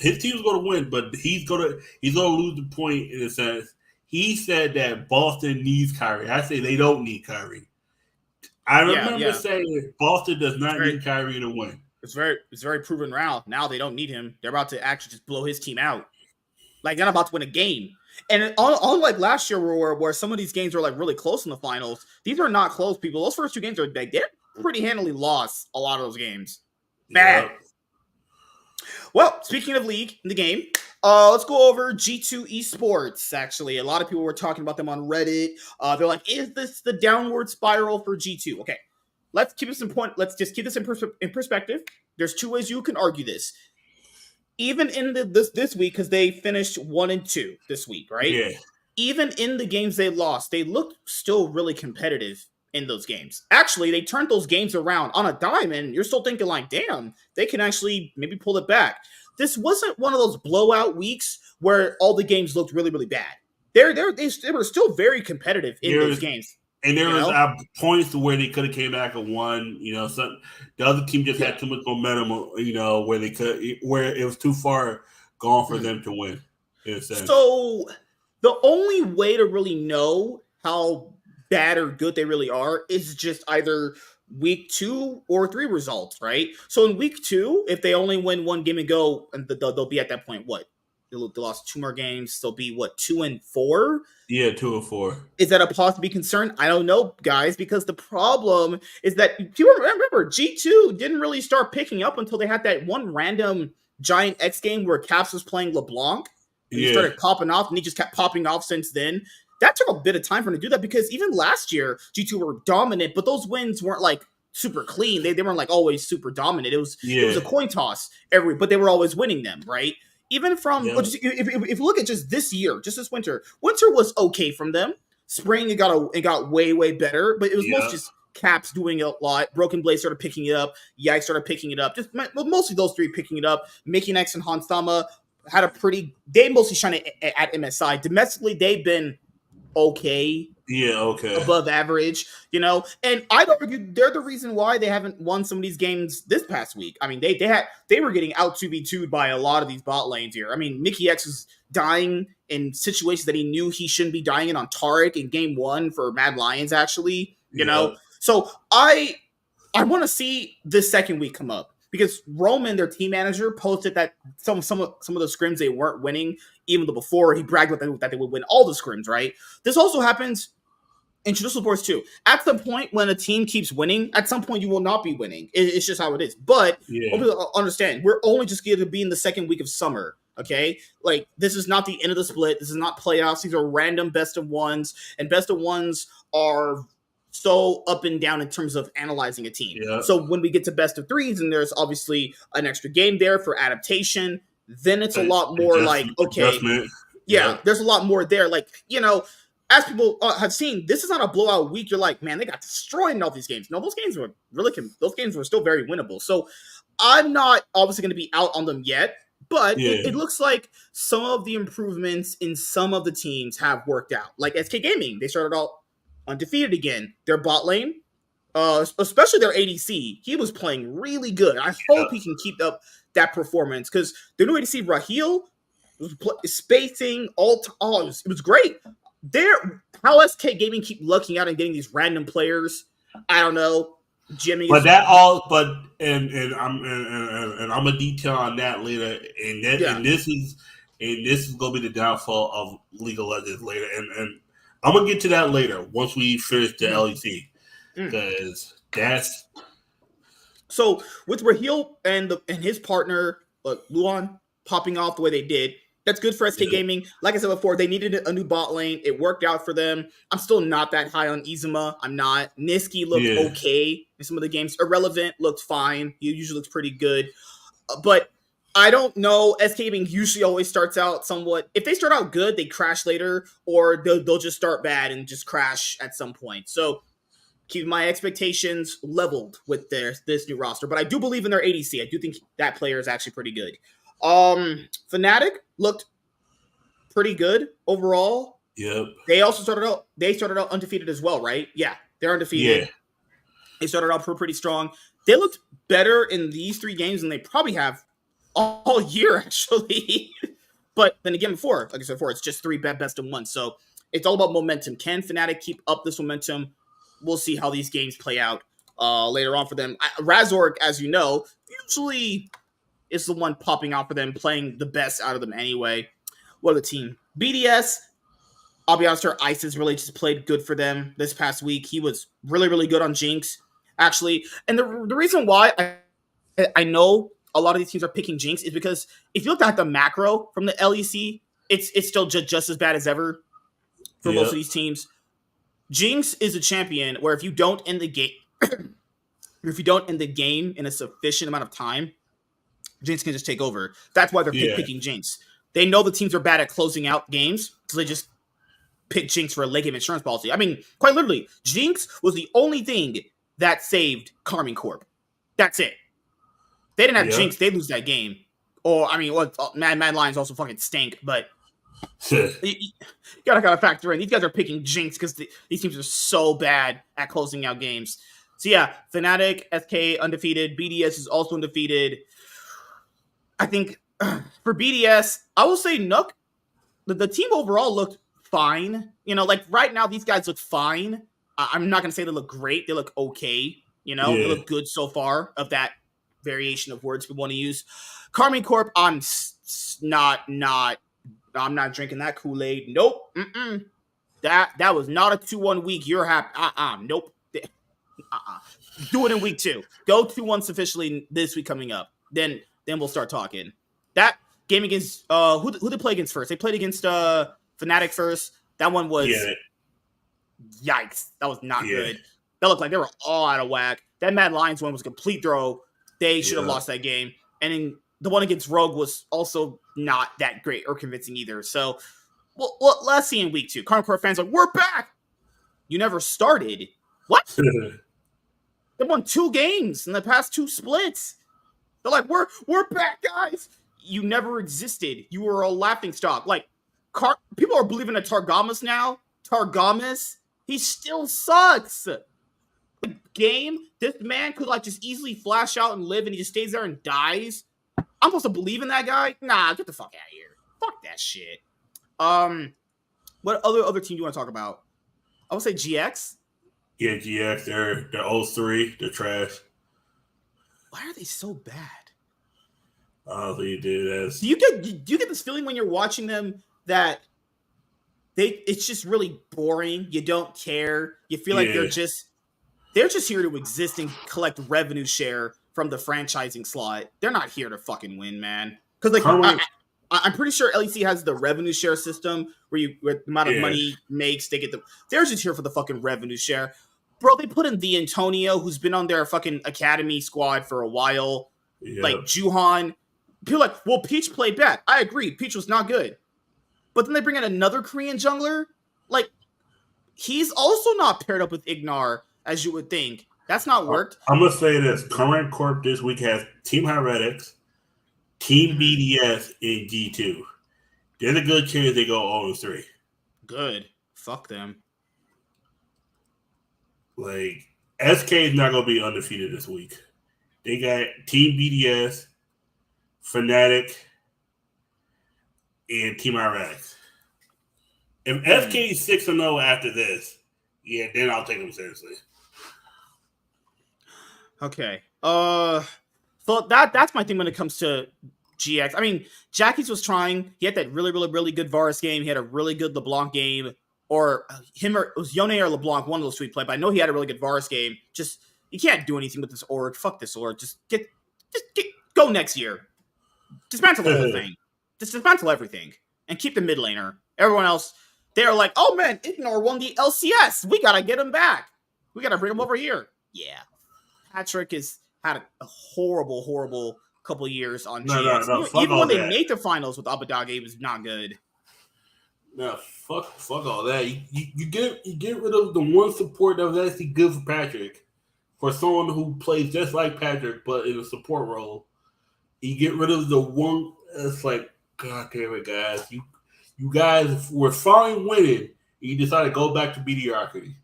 his team's going to win, but he's going to lose the point in a sense. He said that Boston needs Kyrie. I say they don't need Kyrie. I remember saying Boston does not need Kyrie to win. It's very proven now they don't need him. They're about to actually just blow his team out. Like they're not about to win a game. And unlike last year where some of these games were like really close in the finals, these are not close, people. Those first 2 games they're pretty handily lost a lot of those games. Bad. Yep. Well, speaking of league in the game, let's go over G2 Esports. Actually, a lot of people were talking about them on Reddit. They're like, "Is this the downward spiral for G2?" Okay, let's keep this in point. Let's just keep this in perspective. There's 2 ways you can argue this. Even in this week, because they finished 1-2 this week, right? Yeah. Even in the games they lost, they looked still really competitive in those games. Actually, they turned those games around on a dime, and you're still thinking like, damn, they can actually maybe pull it back. This wasn't one of those blowout weeks where all the games looked really, really bad. They were still very competitive in those games. And there was points to where they could have came back and won. The other team just had too much momentum. Where it was too far gone for them to win. So the only way to really know how bad or good they really are is just either week 2 or 3 results, right? So in week 2, if they only win 1 game and go, and they'll be at that point, what? They lost 2 more games. They'll be, 2-4? Yeah, 2-4. Is that a pause to be concerned? I don't know, guys, because the problem is that people remember G2 didn't really start picking up until they had that one random Giant X game where Caps was playing LeBlanc. And he started popping off, and he just kept popping off since then. That took a bit of time for him to do that because even last year, G2 were dominant, but those wins weren't like super clean. They weren't like always super dominant. It was a coin toss but they were always winning them, right? Even from if you look at just this year, just this winter was okay from them. Spring it got way better, but it was mostly just Caps doing a lot. Broken Blade started picking it up. Yikes started picking it up. Just mostly those 3 picking it up. Mickey X and Hansama had they mostly shine at MSI. Domestically, they've been okay. Yeah, okay. Above average, and I'd argue they're the reason why they haven't won some of these games this past week. I mean, they were getting out 2v2'd by a lot of these bot lanes here. I mean, Mickey X was dying in situations that he knew he shouldn't be dying in on Taric in game 1 for Mad Lions, actually, you know. So I want to see this second week come up. Because Roman, their team manager, posted that some of the scrims they weren't winning, even though before he bragged that they would win all the scrims, right? This also happens in traditional sports too. At the point when a team keeps winning, at some point you will not be winning. It's just how it is. But understand, we're only just going to be in the second week of summer, okay? Like, this is not the end of the split. This is not playoffs. These are random best of ones, and best of ones are so up and down in terms of analyzing a team. Yeah. So when we get to best of 3s, and there's obviously an extra game there for adaptation, then it's a lot more like, okay, there's a lot more there. Like, as people have seen, this is not a blowout week. You're like, man, they got destroyed in all these games. No, those games were still very winnable. So I'm not obviously going to be out on them yet, but it looks like some of the improvements in some of the teams have worked out. Like SK Gaming, they started out undefeated again. Their bot lane, especially their ADC, he was playing really good. I hope he can keep up that performance because their new ADC, Raheel, was spacing it was great. How SK Gaming keep lucking out and getting these random players, I don't know. Jimmy, but I'm a detail on that later, and this is and this is gonna be the downfall of League of Legends later. And I'm gonna get to that later once we finish the LEC, because that's. So with Raheel and his partner Luan popping off the way they did, that's good for SK Gaming. Like I said before, they needed a new bot lane. It worked out for them. I'm still not that high on Izuma. I'm not. Niski looked okay in some of the games. Irrelevant looked fine. He usually looks pretty good. But I don't know. SK Gaming usually always starts out somewhat. If they start out good, they crash later, or they'll just start bad and just crash at some point. So keep my expectations leveled with this new roster. But I do believe in their ADC. I do think that player is actually pretty good. Fnatic looked pretty good overall. Yep. They also started out undefeated as well, right? Yeah, they're undefeated. Yeah. They started out pretty strong. They looked better in these 3 games than they probably have all year, actually. But then again, like I said before, it's just 3 best of 1. So it's all about momentum. Can Fnatic keep up this momentum? We'll see how these games play out later on for them. Razork, as you know, usually is the one popping out for them, playing the best out of them anyway. What other team? BDS, I'll be honest, Isis really just played good for them this past week. He was really, really good on Jinx, actually. And the reason why I know a lot of these teams are picking Jinx is because if you look at the macro from the LEC, it's still just as bad as ever for most of these teams. Jinx is a champion where if you don't end the game in a sufficient amount of time, Jinx can just take over. That's why they're picking Jinx. They know the teams are bad at closing out games, so they just pick Jinx for a late game insurance policy. I mean, quite literally, Jinx was the only thing that saved Karmine Corp. That's it. If they didn't have Jinx, they'd lose that game. Or, I mean, Mad Lions also fucking stink, but you gotta factor in. These guys are picking Jinx because these teams are so bad at closing out games. So yeah, Fnatic, SK undefeated. BDS is also undefeated. I think for BDS, I will say Nook, the team overall looked fine. You know, like right now, these guys look fine. I'm not going to say they look great. They look okay. You know, they look good so far, of that variation of words we want to use. Karmine Corp, I'm not drinking that Kool-Aid. Nope. That was not a 2-1 week. You're happy. Nope. Do it in week 2. Go 2-1 sufficiently this week coming up. Then we'll start talking. That game against who did they play against first? They played against Fnatic first. That one was yikes. That was not good. That looked like they were all out of whack. That Mad Lions one was a complete throw. They should have lost that game. And then the one against Rogue was also not that great or convincing either. So, well let's see in week 2. Karmine Corp fans are like, we're back. You never started. What? They won 2 games in the past 2 splits. They're like, we're back, guys. You never existed. You were a laughingstock. Like, people are believing in Targamas now. Targamas, he still sucks. The game, this man could like just easily flash out and live, and he just stays there and dies. I'm supposed to believe in that guy? Nah, get the fuck out of here. Fuck that shit. What other team do you want to talk about? I would say GX. Yeah, GX. They're 03. They're trash. Why are they so bad? You do this. Do you get this feeling when you're watching them that it's just really boring? You don't care. You feel like they're just here to exist and collect revenue share from the franchising slot. They're not here to fucking win, man. Because like I'm pretty sure LEC has the revenue share system where the amount of money makes, they're just here for the fucking revenue share. Bro, they put in the Antonio, who's been on their fucking academy squad for a while. Like Juhan. People are like, well, Peach played bad. I agree. Peach was not good. But then they bring in another Korean jungler. Like, he's also not paired up with Ignar, as you would think. That's not worked. I'm going to say this. Karmine Corp this week has Team Heretics, Team BDS, and G2. There's a good chance they go 0-3. Good. Fuck them. Like, SK is not going to be undefeated this week. They got Team BDS, Fnatic, and Team Heretics. If SK is 6-0 after this, then I'll take them seriously. Okay. So that's my thing when it comes to GX. I mean, Jackie's was trying. He had that really, really, really good Varus game. He had a really good LeBlanc game. Or him, or it was Yone or LeBlanc, one of those two he played. But I know he had a really good Varus game. Just, you can't do anything with this org. Fuck this org. Just go next year. Dismantle the whole thing. Just dismantle everything. And keep the mid laner. Everyone else, they're like, oh man, Ignore won the LCS. We gotta get him back. We gotta bring him over here. Yeah. Patrick has had a horrible, horrible couple years on GX. No, even when they made the finals with Abadage, it was not good. No, fuck all that. You get rid of the one support that was actually good for Patrick. For someone who plays just like Patrick, but in a support role. You get rid of the one. It's like, God damn it, guys. You guys were fine winning. You decided to go back to mediocrity.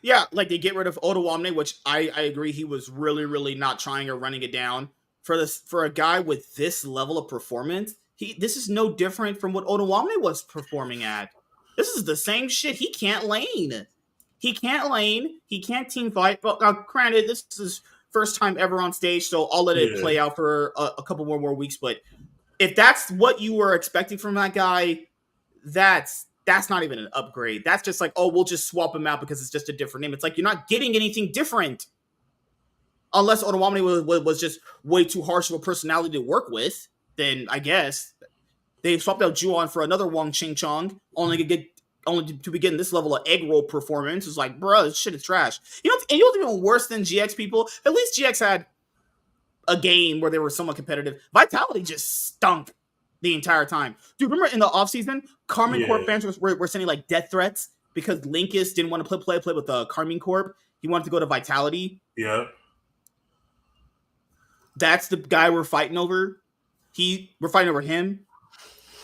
Yeah, like they get rid of Ottawamne, which I agree he was really, really not trying or running it down. For a guy with this level of performance, this is no different from what Ottawamne was performing at. This is the same shit. He can't lane. He can't team fight. But granted, this is his first time ever on stage, so I'll let it play out for a couple more weeks. But if that's what you were expecting from that guy, that's not even an upgrade. That's just like, oh, we'll just swap him out because it's just a different name. It's like you're not getting anything different. Unless Ottawamne was just way too harsh of a personality to work with, then I guess they swapped out Juon for another Wang Ching Chong, only to be getting this level of egg roll performance. It's like, bro, this shit is trash. And you know what's even worse than GX people? At least GX had a game where they were somewhat competitive. Vitality just stunk the entire time. Do you remember in the offseason, Carmine Corp fans were sending like death threats because Linkus didn't want to play with Carmine Corp. He wanted to go to Vitality. That's the guy we're fighting over. We're fighting over him.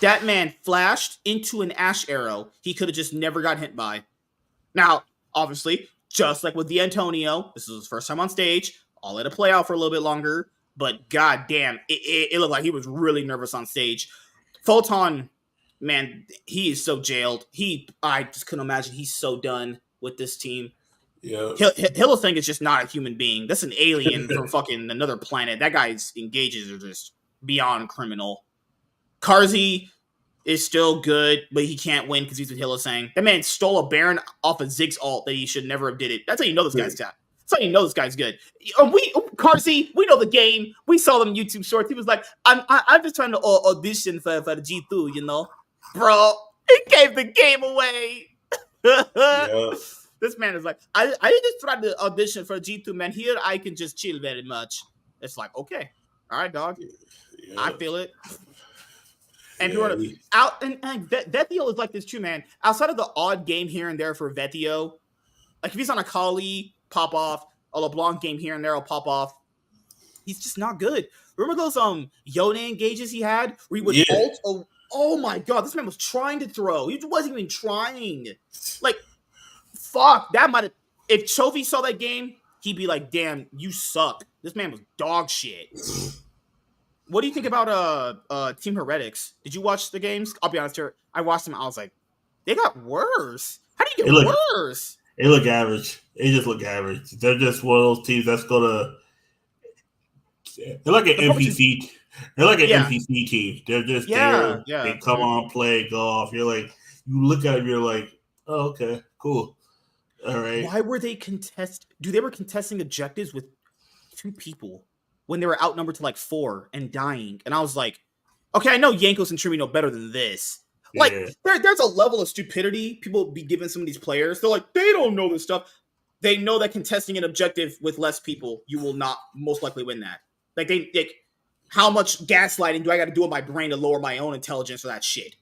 That man flashed into an Ash arrow he could have just never got hit by. Now, obviously, just like with the Antonio, this is his first time on stage. I'll let it play out for a little bit longer. But goddamn, it looked like he was really nervous on stage. Photon, man, he is so jailed. I just couldn't imagine he's so done with this team. Yeah, Hillething is just not a human being. That's an alien from fucking another planet. That guy's engages are just beyond criminal. Karzi is still good, but he can't win because he's with Hillesang. That man stole a Baron off of Ziggs ult that he should never have did it. That's how you know this guy's got. That's how you know this guy's good. Karzi, we know the game. We saw them YouTube shorts. He was like, I'm just trying to audition for the G2, you know? Bro, he gave the game away. This man is like, I just tried to audition for G2, man. Here I can just chill very much. It's like, okay. All right, dog. Yeah. I feel it. And Vethio is like this too, man. Outside of the odd game here and there for Vethio, like if he's on a Kali, pop off, a LeBlanc game here and there, will pop off. He's just not good. Remember those Yone engages he had where he would ult? Oh my god, this man was trying to throw. He wasn't even trying. Like, fuck, that might have. If Chovy saw that game, he'd be like, damn, you suck. This man was dog shit. What do you think about Team Heretics? Did you watch the games? I'll be honest here. I watched them. I was like, they got worse. How do you get worse? They look average. They just look average. They're just one of those teams that's gonna. They're like an NPC. They're like an NPC team. They're just there. Yeah. They come on, play, go off. You're like, you look at them, you're like, oh, okay, cool. All right. Why were they they were contesting objectives with 2 people when they were outnumbered to like 4 and dying. And I was like, okay, I know Yankos and Trimi know better than this. Like, there's a level of stupidity people be giving some of these players. They're like, they don't know this stuff. They know that contesting an objective with less people, you will not most likely win that. Like, how much gaslighting do I got to do with my brain to lower my own intelligence for that shit?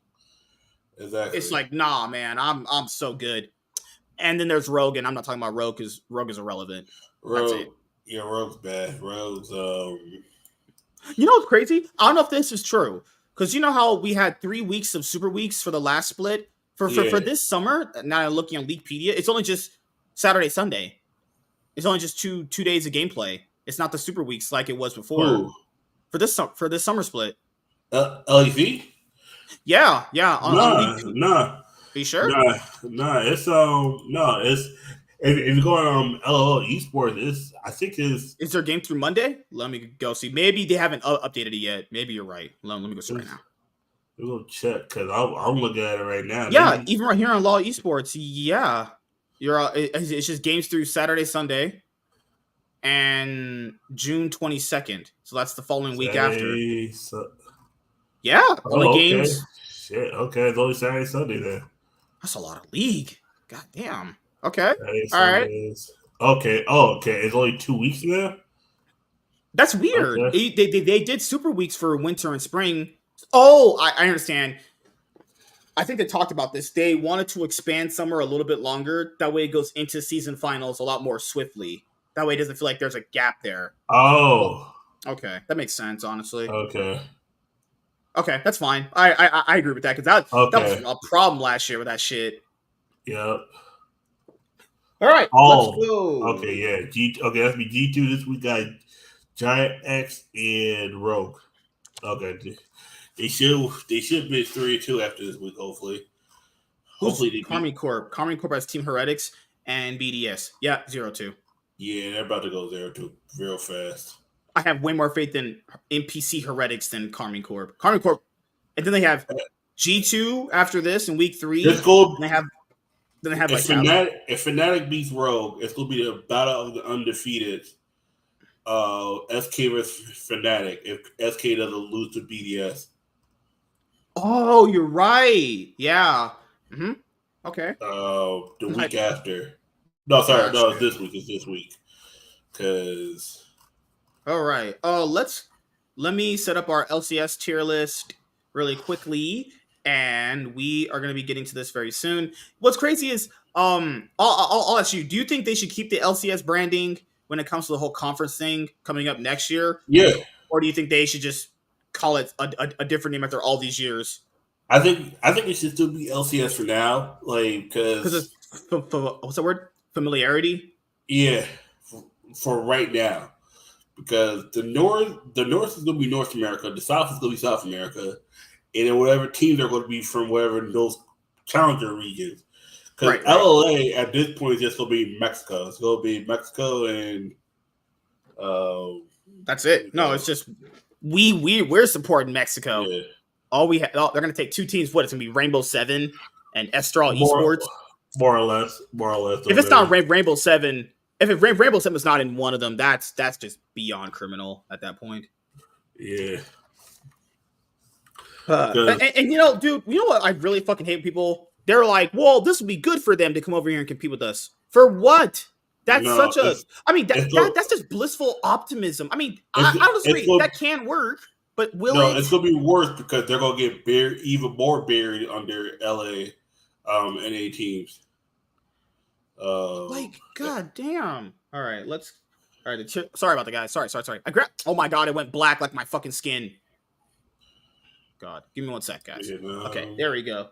Exactly. It's like, nah, man, I'm so good. And then there's Rogue, and I'm not talking about Rogue because Rogue is irrelevant. That's it. Yeah, Rogue's bad. Rogue's You know what's crazy? I don't know if this is true. Because you know how we had 3 weeks of super weeks for the last split? For this summer, now I'm looking on Leaguepedia, it's only just Saturday, Sunday. It's only just two days of gameplay. It's not the super weeks like it was before. Ooh. For this summer split. LEC? Yeah. Nah. Are you sure? Nah. It's If you go on LOL Esports, I think is there a game through Monday? Let me go see. Maybe they haven't updated it yet. Maybe you're right. Let me go see right now. We're gonna check because I'm looking at it right now. Yeah, even right here on Law Esports. Yeah, it's just games through Saturday, Sunday, and June 22nd. So that's the following week after. Yeah, only okay. games. Shit. Okay, it's only Saturday, Sunday then. That's a lot of league. God damn. Okay. Saturday, All right. Sundays. Okay. Oh, okay. It's only 2 weeks now. That's weird. Okay. They did super weeks for winter and spring. Oh, I understand. I think they talked about this. They wanted to expand summer a little bit longer. That way it goes into season finals a lot more swiftly. That way it doesn't feel like there's a gap there. Oh. Okay. That makes sense, honestly. Okay. Okay, that's fine. I agree with that because that was a problem last year with that shit. Yep. All right, let's go. Okay, yeah. Okay, that's me. G2 this week got Giant X and Rogue. Okay. They should be 3-2 after this week, hopefully. Hopefully they Karmine Corp. Karmine Corp has Team Heretics and BDS. Yeah, 0-2. Yeah, they're about to go 0-2 real fast. I have way more faith in NPC Heretics than Karmine Corp. Karmine Corp, and then they have G2 after this in week 3. Then they have if Fnatic beats Rogue, it's gonna be the battle of the undefeated. SK versus Fnatic. If SK doesn't lose to BDS. Oh, you're right. Yeah. Mm-hmm. Okay. The week after. No, sorry. No, it's this week. It's this week. Because. All right. Let me set up our LCS tier list really quickly, and we are going to be getting to this very soon. What's crazy is, I'll ask you, do you think they should keep the LCS branding when it comes to the whole conference thing coming up next year? Yeah. Or do you think they should just call it a different name after all these years? I think it should still be LCS for now, like because what's the word? Familiarity. Yeah, for right now, because the north is going to be North America, the south is going to be South America, and then whatever teams are going to be from wherever those challenger regions. Because LLA at this point is just going to be Mexico. It's going to be Mexico and that's it. No, it's just we're supporting Mexico. Yeah. They're going to take 2 teams. What, it's going to be Rainbow 7 and Estral Esports? More or less. If it's not Rainbow 7, if Rainbow 7 is not in one of them, that's just beyond criminal at that point. Yeah. And you know, dude, you know what I really fucking hate people? They're like, well, this would be good for them to come over here and compete with us. For what? That's that's just blissful optimism. I mean, honestly, that can work. But it's going to be worse because they're going to get even more buried under LA NA teams. God damn. All right, sorry about the guys. Sorry. Oh my god, it went black like my fucking skin. God, give me 1 sec, guys. Okay, there we go.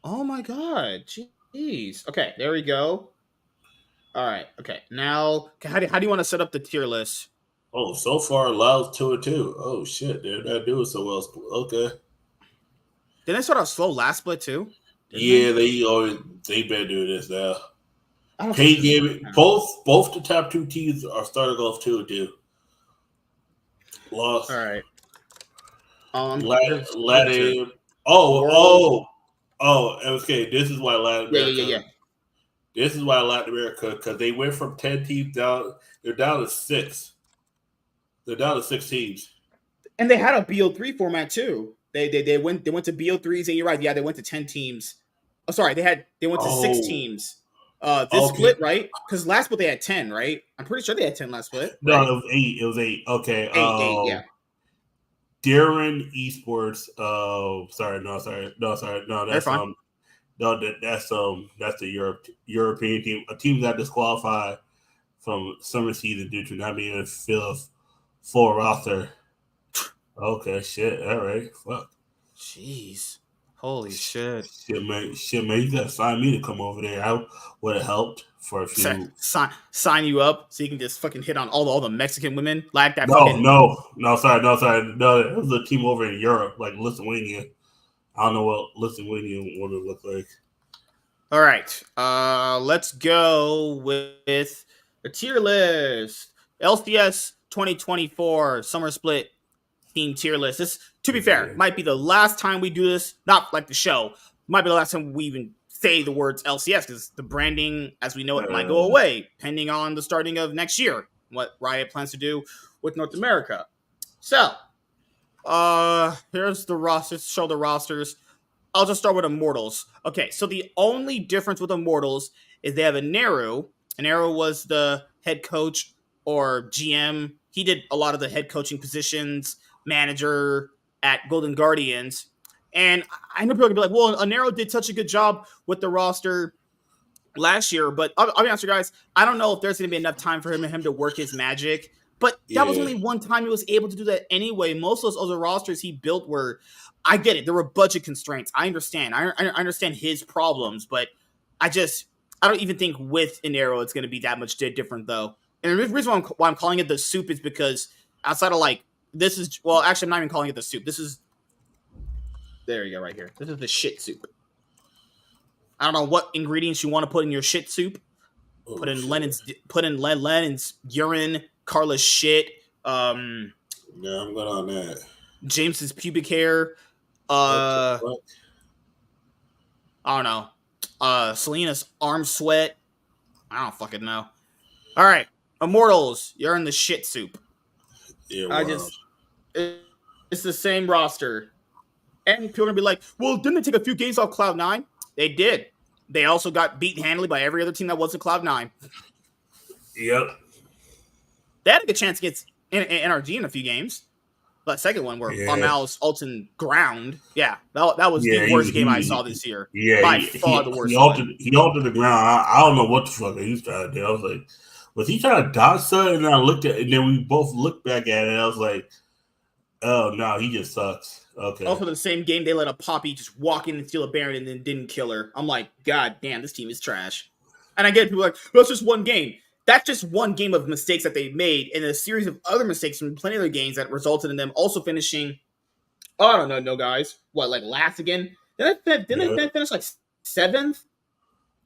Oh my god, jeez. Okay, there we go. All right. Okay, now how do you want to set up the tier list? Oh, so far, Loud's 2-2. Oh shit, they're not doing so well. Okay. Didn't they start out slow last split too? Yeah, they been doing this now. Pain game. Both the top 2 teams are starting off 2-2. Lost. All right. Latin. Okay. This is why Latin America. Yeah. This is why Latin America, because they went from 10 teams down. They're down to 6. They're down to 6 teams. And they had a BO3 format too. They went to BO3s, and you're right. Yeah, they went to 10 teams. Oh, sorry, they went to 6 teams. This split, right? Because last split they had 10, right? I'm pretty sure they had 10 last split. No, right? It was 8. Okay. 8, yeah. Darren Esports. That's the European team. A team that disqualified from summer season due to not being able to fill full roster. Okay, shit. All right, fuck. Jeez, holy shit. Shit, man. You gotta sign me to come over there. I would have helped for a few. Sign you up so you can just fucking hit on all the Mexican women like that. Sorry. No, it was a team over in Europe, like Lithuania. I don't know what Lithuania would look like. All right. Let's go with the tier list. LCS 2024 Summer Split Team tier list. This, to be fair, Yeah. might be the last time we do this. Not like the show. Might be the last time we even say the words LCS because the branding, as we know it, might go away pending on the starting of next year. What Riot plans to do with North America. So, here's the rosters. Show the rosters. I'll just start with Immortals. Okay, so the only difference with Immortals is they have a Neru. Neru was the head coach or GM. He did a lot of the head coaching positions, manager at Golden Guardians. And I know people can be like, well, Anero did such a good job with the roster last year, but I'll be honest with you guys, I don't know if there's going to be enough time for him to work his magic. But that was only one time he was able to do that anyway. Most of those other rosters he built were, I get it, there were budget constraints. I understand. I understand his problems, but I don't even think with an arrow it's going to be that much different though. And the reason why I'm calling it the soup is because outside of like, this is, well, actually I'm not even calling it the soup. This is, there you go right here. This is the shit soup. I don't know what ingredients you want to put in your shit soup. Put in Lennon's urine, Carla's shit, Yeah, I'm good on that. James's pubic hair, I don't know. Selena's arm sweat. I don't fucking know. All right, Immortals, you're in the shit soup. Yeah, It's the same roster. And people are gonna be like, well, didn't they take a few games off Cloud9? They did. They also got beaten handily by every other team that wasn't Cloud9. Yep. They had a good chance against NRG in a few games. That second one where Farmals Alton ground. Yeah, that was the worst game I saw this year. Yeah, by far the worst. He altered the ground. I don't know what the fuck he was trying to do. I was like, was he trying to dodge something? And I looked at it, and then we both looked back at it, and I was like, oh, no, he just sucks. Okay. Also, the same game, they let a Poppy just walk in and steal a Baron and then didn't kill her. I'm like, God damn, this team is trash. And I get people like, well, it's just one game. That's just one game of mistakes that they made in a series of other mistakes from plenty of other games that resulted in them also finishing, oh, I don't know, guys. What, like last again? Didn't they finish like 7th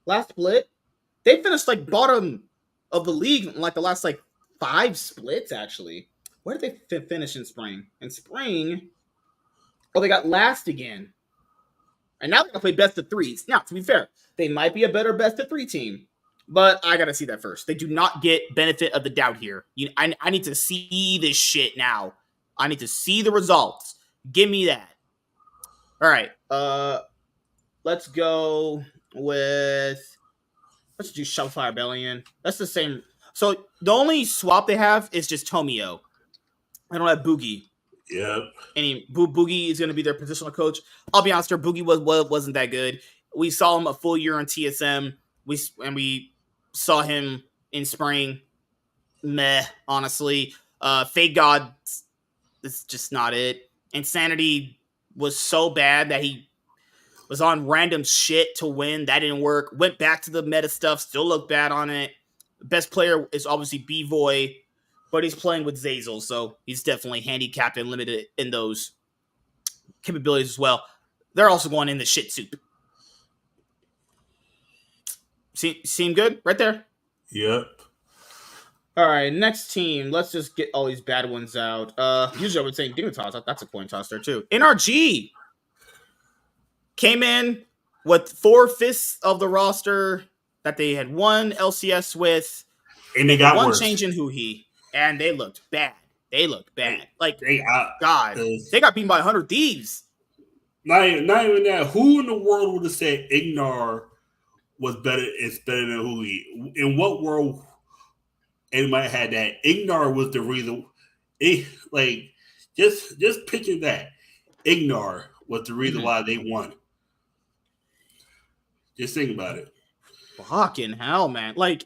last split? They finished like bottom of the league in like the last like 5 splits, actually. Where did they finish in spring? In spring, they got last again. And now they're going to play best of threes. Now, to be fair, they might be a better best of 3 team. But I got to see that first. They do not get benefit of the doubt here. I need to see this shit now. I need to see the results. Give me that. All right. Let's go with... Let's do Shopify Rebellion. That's the same. So the only swap they have is just Tomio. I don't have Boogie. Yep. Boogie is going to be their positional coach. I'll be honest, their Boogie wasn't that good. We saw him a full year on TSM. We saw him in spring. Meh, honestly. Fake God, it's just not it. Insanity was so bad that he was on random shit to win. That didn't work. Went back to the meta stuff. Still looked bad on it. Best player is obviously B-Voy, but he's playing with Zazel, so he's definitely handicapped and limited in those capabilities as well. They're also going in the shit soup. Seem good? Right there? Yep. All right, next team. Let's just get all these bad ones out. Usually I would say Dignitas. That's a coin toss there, too. NRG came in with 4/5 of the roster that they had won LCS with. And they got one worse. change in Huhi, and they looked bad. They looked bad. They got beaten by 100 Thieves. Not even that. Who in the world would have said Ignar was better? It's better than Huhi. In what world anybody had that? Ignar was the reason. Just picture that. Ignar was the reason why they won. Just think about it. Fucking hell, man! Like,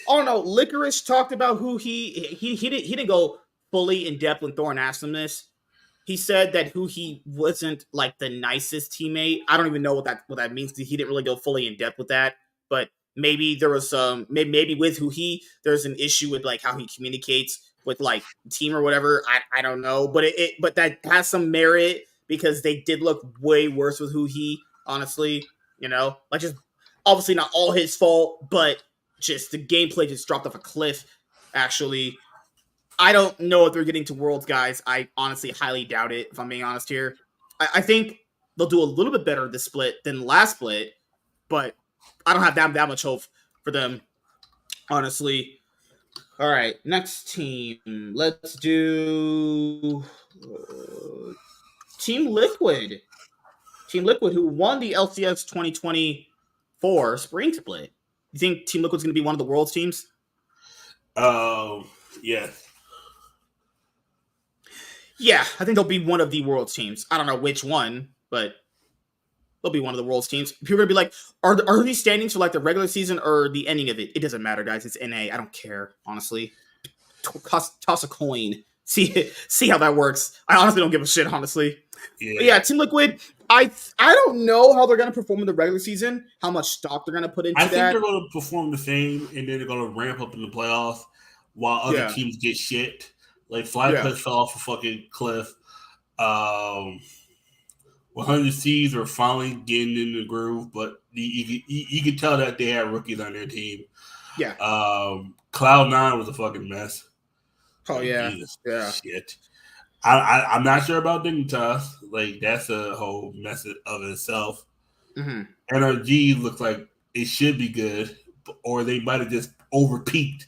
oh no, Licorice talked about who he didn't go fully in depth when Thorne asked him this. He said that who he wasn't like the nicest teammate. I don't even know what that means. He didn't really go fully in depth with that, but maybe there was some maybe with who there's an issue with like how he communicates with like team or whatever. I don't know, but but that has some merit because they did look way worse with who honestly, like just Obviously not all his fault, but just the gameplay just dropped off a cliff, actually. I don't know if they're getting to Worlds, guys. I honestly highly doubt it, if I'm being honest here. I think they'll do a little bit better this split than last split, but I don't have that much hope for them, honestly. All right, next team. Let's do Team Liquid. Team Liquid, who won the LCS 2024 spring split. You think Team Liquid's going to be one of the Worlds teams? Yes. Yeah, I think they'll be one of the Worlds teams. I don't know which one, but they'll be one of the Worlds teams. People are going to be like, are these standings for like the regular season or the ending of it? It doesn't matter, guys. It's NA. I don't care, honestly. Toss a coin. See how that works. I honestly don't give a shit, honestly. Yeah, Team Liquid, I don't know how they're going to perform in the regular season, how much stock they're going to put into that. I think they're going to perform the same, and then they're going to ramp up in the playoffs while other teams get shit. Like, FlyQuest fell off a fucking cliff. 100 Seas are finally getting in the groove, but you can tell that they had rookies on their team. Yeah. Cloud9 was a fucking mess. Oh, yeah. Jesus, yeah. Shit. I'm not sure about Dignitas. Like, that's a whole mess of itself. Mm-hmm. NRG looks like it should be good, or they might have just over-peaked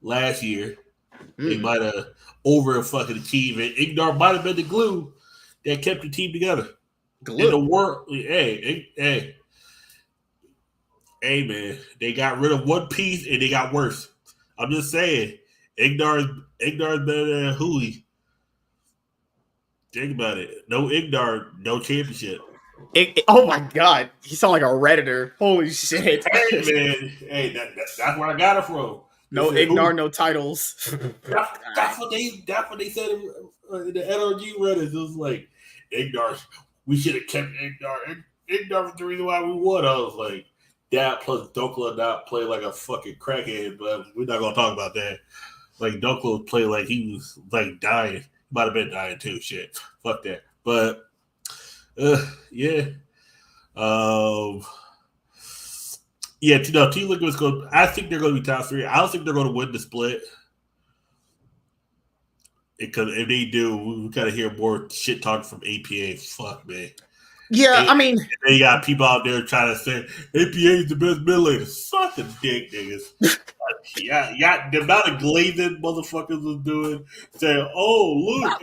last year. They might have over-fucking achieved it. Ignar might have been the glue that kept the team together. Glue? In the world, hey, man. They got rid of one piece, and they got worse. I'm just saying. Ignar is better than Hui. Think about it. No Ignar, no championship. Oh my god, you sound like a Redditor. Holy shit. Hey man, hey, that's where I got it from. No Ignar, no titles. That's what they said in the NRG Reddit. It was like, Ignar, we should have kept Ignar. Ignar was the reason why we won. I was like, that plus Dokla not play like a fucking crackhead, but we're not gonna talk about that. Like, Dokla played like he was like dying. Might have been dying too. Shit, fuck that. But yeah, Team Liquid is going. I think they're going to be top 3. I don't think they're going to win the split because if they do, we got to hear more shit talk from APA. Fuck man. Yeah, I mean, they got people out there trying to say APA is the best mid laner. Suck a dick, niggas. Yeah, the amount of glazing motherfuckers was doing, saying, "Oh, look,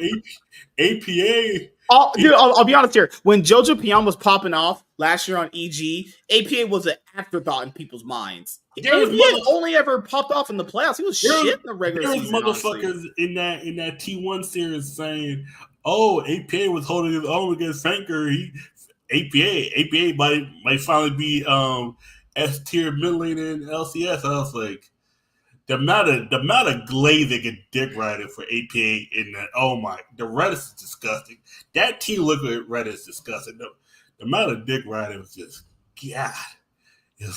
APA." Dude, I'll be honest here. When JoJo Pion was popping off last year on EG, APA was an afterthought in people's minds. APA only ever popped off in the playoffs. He was shit in the regular season. There was motherfuckers in that T1 series saying, "Oh, APA was holding his own against Fanker. APA might finally be S tier mid lane in LCS." I was like, the amount of glazing and dick riding for APA in that. Oh my, the Reddit is disgusting. That Team Liquid Reddit is disgusting. The amount of dick riding was just God.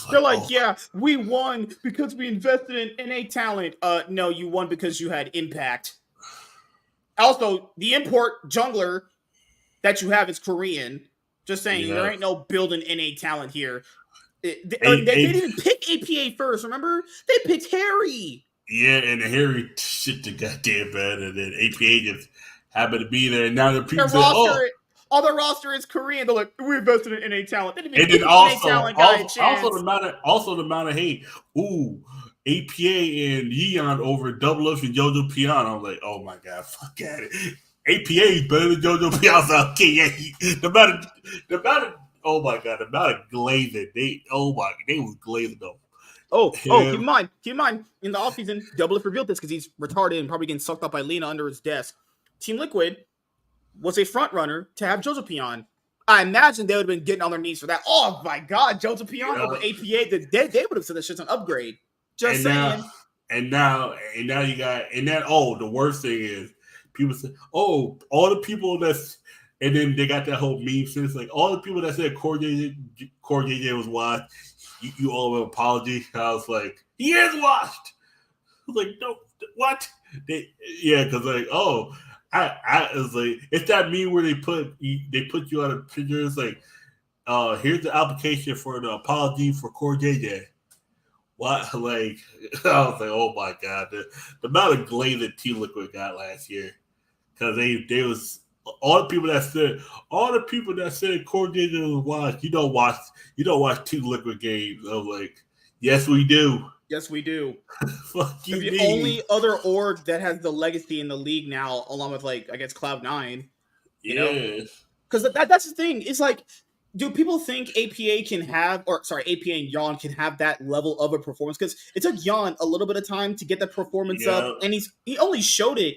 They're like, yeah, we won because we invested in NA talent. No, you won because you had impact. Also, the import jungler that you have is Korean. Just saying, there ain't no building NA talent here. They didn't even pick APA first, remember? They picked Harry. Yeah, and Harry shit the goddamn bad, and then APA just happened to be there, and now the people say, all their roster is Korean. They're like, we invested in NA talent. They didn't even pick NA talent guy a chance. Also the amount of hate. Ooh, APA and Yeon over Double Up and JoJo Piano. I'm like, oh my god, fuck at it. APA is better than JoJo Piano. Okay, yeah, the amount of oh my god, the amount of glazing. They was glazing though. Keep in mind, in the offseason, Double Up revealed this because he's retarded and probably getting sucked up by Lena under his desk. Team Liquid was a front runner to have JoJo Pion. I imagine they would have been getting on their knees for that. Oh my god, JoJo Pion over APA. They would have said this shit's an upgrade. Just saying. Now you got the worst thing is people say, oh, all the people that's. And then they got that whole meme since like all the people that said Core JJ was washed, you owe an apology. I was like, he is washed. I was like, no, what? Because like, I was like, it's that meme where they put you on a picture. It's like Here's the application for the apology for Core JJ. What, like, I was like, oh my god, the amount of glaze that Team Liquid got last year, because they was all the people that said Core JJ was washed. You don't watch Team Liquid games. I was like, yes we do. Yes, we do. Fuck you, the only other org that has the legacy in the league now, along with like I guess Cloud9. You know, because that's the thing. It's like, do people think APA can have, or sorry, APA and Yon can have that level of a performance? Because it took Yon a little bit of time to get that performance up, and he only showed it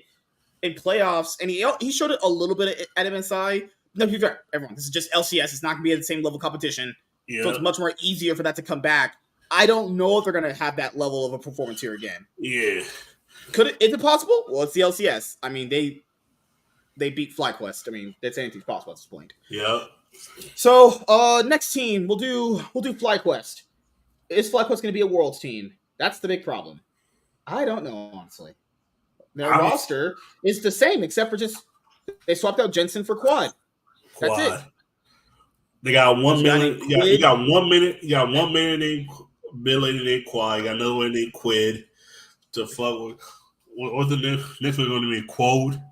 in playoffs, and he showed it a little bit at MSI. No, everyone, this is just LCS. It's not going to be at the same level of competition, so it's much more easier for that to come back. I don't know if they're going to have that level of a performance here again. Yeah. Is it possible? Well, it's the LCS. I mean, they beat FlyQuest. I mean, that's anything's possible at this point. Yeah. So, next team, we'll do FlyQuest. Is FlyQuest going to be a Worlds team? That's the big problem. I don't know, honestly. Their roster is the same, except for just they swapped out Jensen for Quad. That's it. They got 1 minute. You got 1 minute. You got 1 minute in mid lane named Quad. You got another one named Quid. To fuck with. What's the next one going to be? Quod.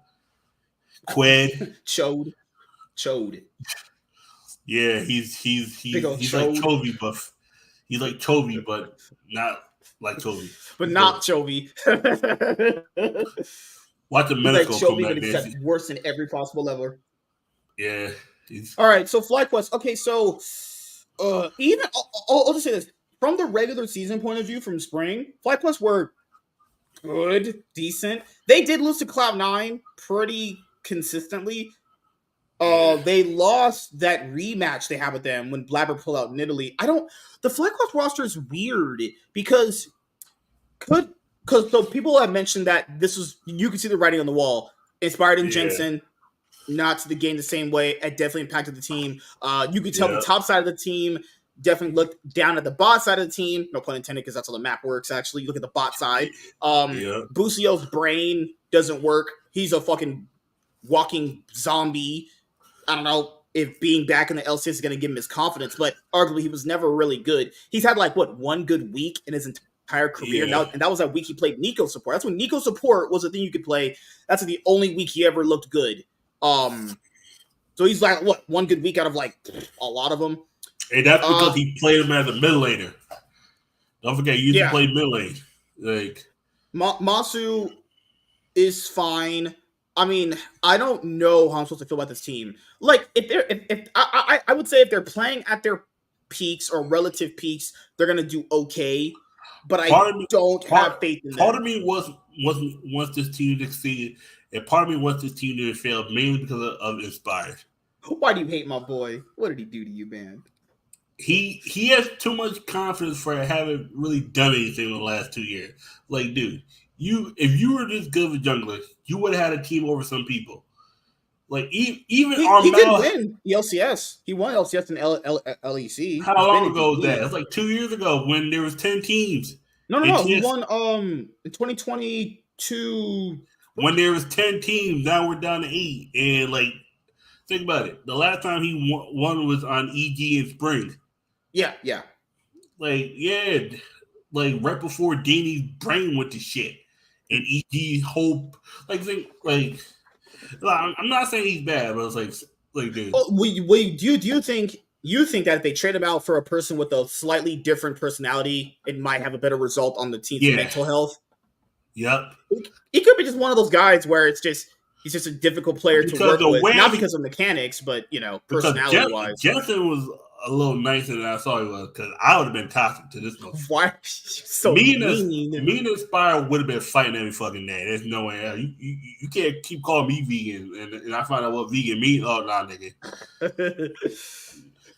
Quid. Chode. Yeah, he's like Chovy, but he's like Chovy, but not like Chovy. But not Chovy. Watch the medical like Chovy, but except worse in every possible level. Yeah. All right, so FlyQuest. Okay, so even I'll just say this. From the regular season point of view from spring, FlyQuest were good, decent. They did lose to Cloud9 pretty consistently. They lost that rematch they had with them when Blabber pulled out in Italy. The FlyQuest roster is weird because so people have mentioned that you can see the writing on the wall. Inspired in Jensen, not to the game the same way. It definitely impacted the team. You could tell the top side of the team definitely looked down at the bot side of the team. No pun intended, because that's how the map works, actually. You look at the bot side. Busio's brain doesn't work. He's a fucking walking zombie. I don't know if being back in the LCS is going to give him his confidence, but arguably he was never really good. He's had one good week in his entire career. Now, and that was that week he played Nico support. That's when Nico support was the thing you could play. That's the only week he ever looked good. So he's like, one good week out of a lot of them. And that's because he played him as a mid laner. Don't forget, you used to play mid lane. Masu is fine. I mean, I don't know how I'm supposed to feel about this team. I would say if they're playing at their peaks or relative peaks, they're gonna do okay. But I don't have faith in them. Part of me wants this team to succeed, and part of me wants this team to fail mainly because of Inspired. Why do you hate my boy? What did he do to you, man? He has too much confidence for having really done anything in the last 2 years. Like, dude, if you were this good of a jungler, you would have had a team over some people. Like, even he did win the LCS. He won LCS and LEC. How long ago was that? It's like 2 years ago when there was 10 teams. No. He won in 2022. When there was 10 teams, now we're down to 8. And think about it. The last time he won was on EG in spring. Yeah. Right before Danny's brain went to shit. And EG hope. I'm not saying he's bad, but it's dude. Do you think that if they trade him out for a person with a slightly different personality, it might have a better result on the team's mental health? Yep. He could be just one of those guys where he's just a difficult player to work with, not because of mechanics, but personality-wise. Jensen was a little nicer than I thought he was, because I would have been toxic to this one. Why? So me and Inspire would have been fighting every fucking day. There's no way. You can't keep calling me vegan, and I find out what vegan means. Oh, nah, nigga.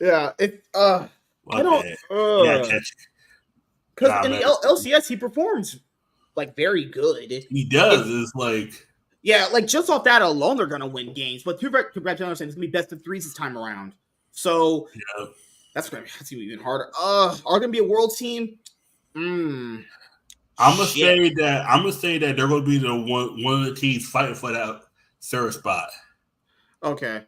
Yeah, I don't. Because in the LCS, he performs very good. He does. It's just off that alone, they're gonna win games. But congratulations, understand it's gonna be best of 3s this time around. So that's even harder. Are gonna be a world team? I'm gonna say that they're gonna be the one of the teams fighting for that third spot. Okay.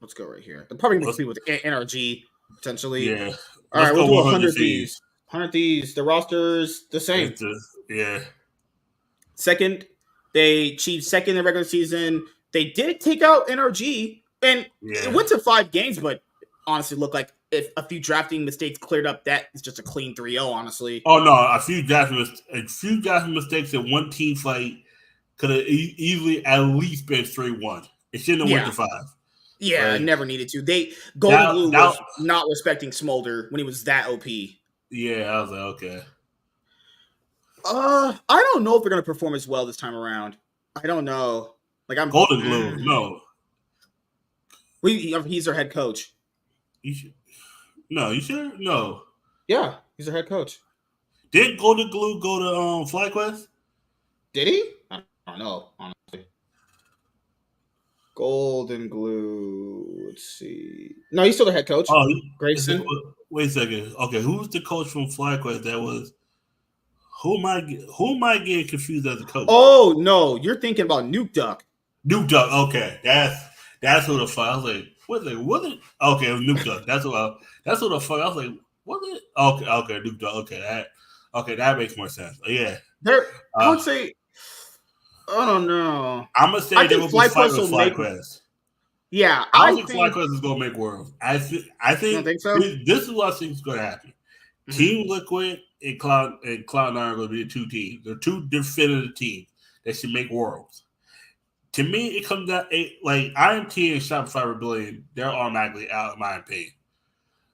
Let's go right here. They're probably going to compete with NRG potentially. Yeah. All right, we'll do 100 Thieves. Thieves. 100 Thieves. The roster's the same. Yeah. Second, they achieved second in the regular season. They did take out NRG, and it went to 5 games, but honestly looked like if a few drafting mistakes cleared up, that is just a clean 3-0, honestly. Oh, no, a few drafting mistakes in one team fight could have easily at least been 3-1. It shouldn't have went to 5. Yeah, never needed to. Golden Glue was not respecting Smolder when he was that OP. Yeah, I was like, okay. I don't know if they're gonna perform as well this time around. I don't know. Like I'm Golden Glue, no. He's their head coach. You sure? No. Yeah, he's their head coach. Did Golden Glue go to FlyQuest? Did he? I don't know, honestly. Golden Glue. Let's see. No, he's still the head coach. Oh, Grayson. Wait a second. Okay, who's the coach from FlyQuest? That was. Who am I getting confused as a coach? Oh no, you're thinking about Nuke Duck. Nuke Duck. Okay, that's who the fuck. I was like, was it? Okay, it was Nuke Duck. That's who the fuck. I was like, was it? Okay, Nuke Duck. Okay, that makes more sense. Yeah, I would say. I don't know. I'm gonna say they will be fighting with FlyQuest. Yeah, I don't think FlyQuest is gonna make Worlds. I think. You don't think so? This is what I think is gonna happen. Mm-hmm. Team Liquid and Cloud9 are going to be the 2 teams. They're 2 definitive teams that should make Worlds. To me, it comes down like IMT and Shopify Rebellion. They're automatically out, in my opinion.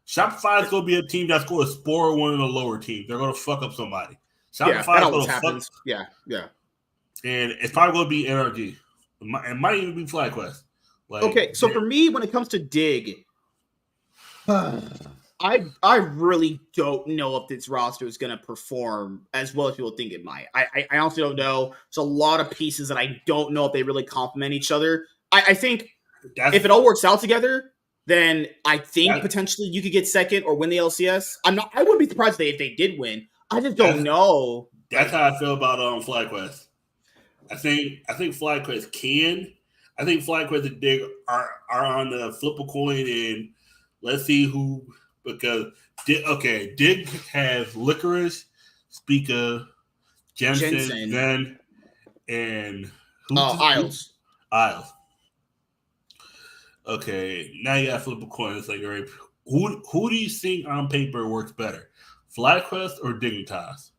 Shopify is going to be a team that's going to spore one of the lower teams. They're going to fuck up somebody. Shopify is going to happens. Yeah. And it's probably going to be NRG. It might even be FlyQuest. Okay, so for me, when it comes to Dig, I really don't know if this roster is going to perform as well as people think it might. I honestly don't know. There's a lot of pieces that I don't know if they really complement each other. I think if it all works out together, then I think potentially you could get second or win the LCS. I wouldn't be surprised if they did win. I just don't know. That's how I feel about FlyQuest. I think FlyQuest can. I think FlyQuest and Dig are on the flip a coin, and let's see who. Because Dig has Licorice, Speaker, Jensen, Zen, and Isles. Okay, now you got to flip a coin. It's like, all right, who do you think on paper works better, FlyQuest or Dignitas?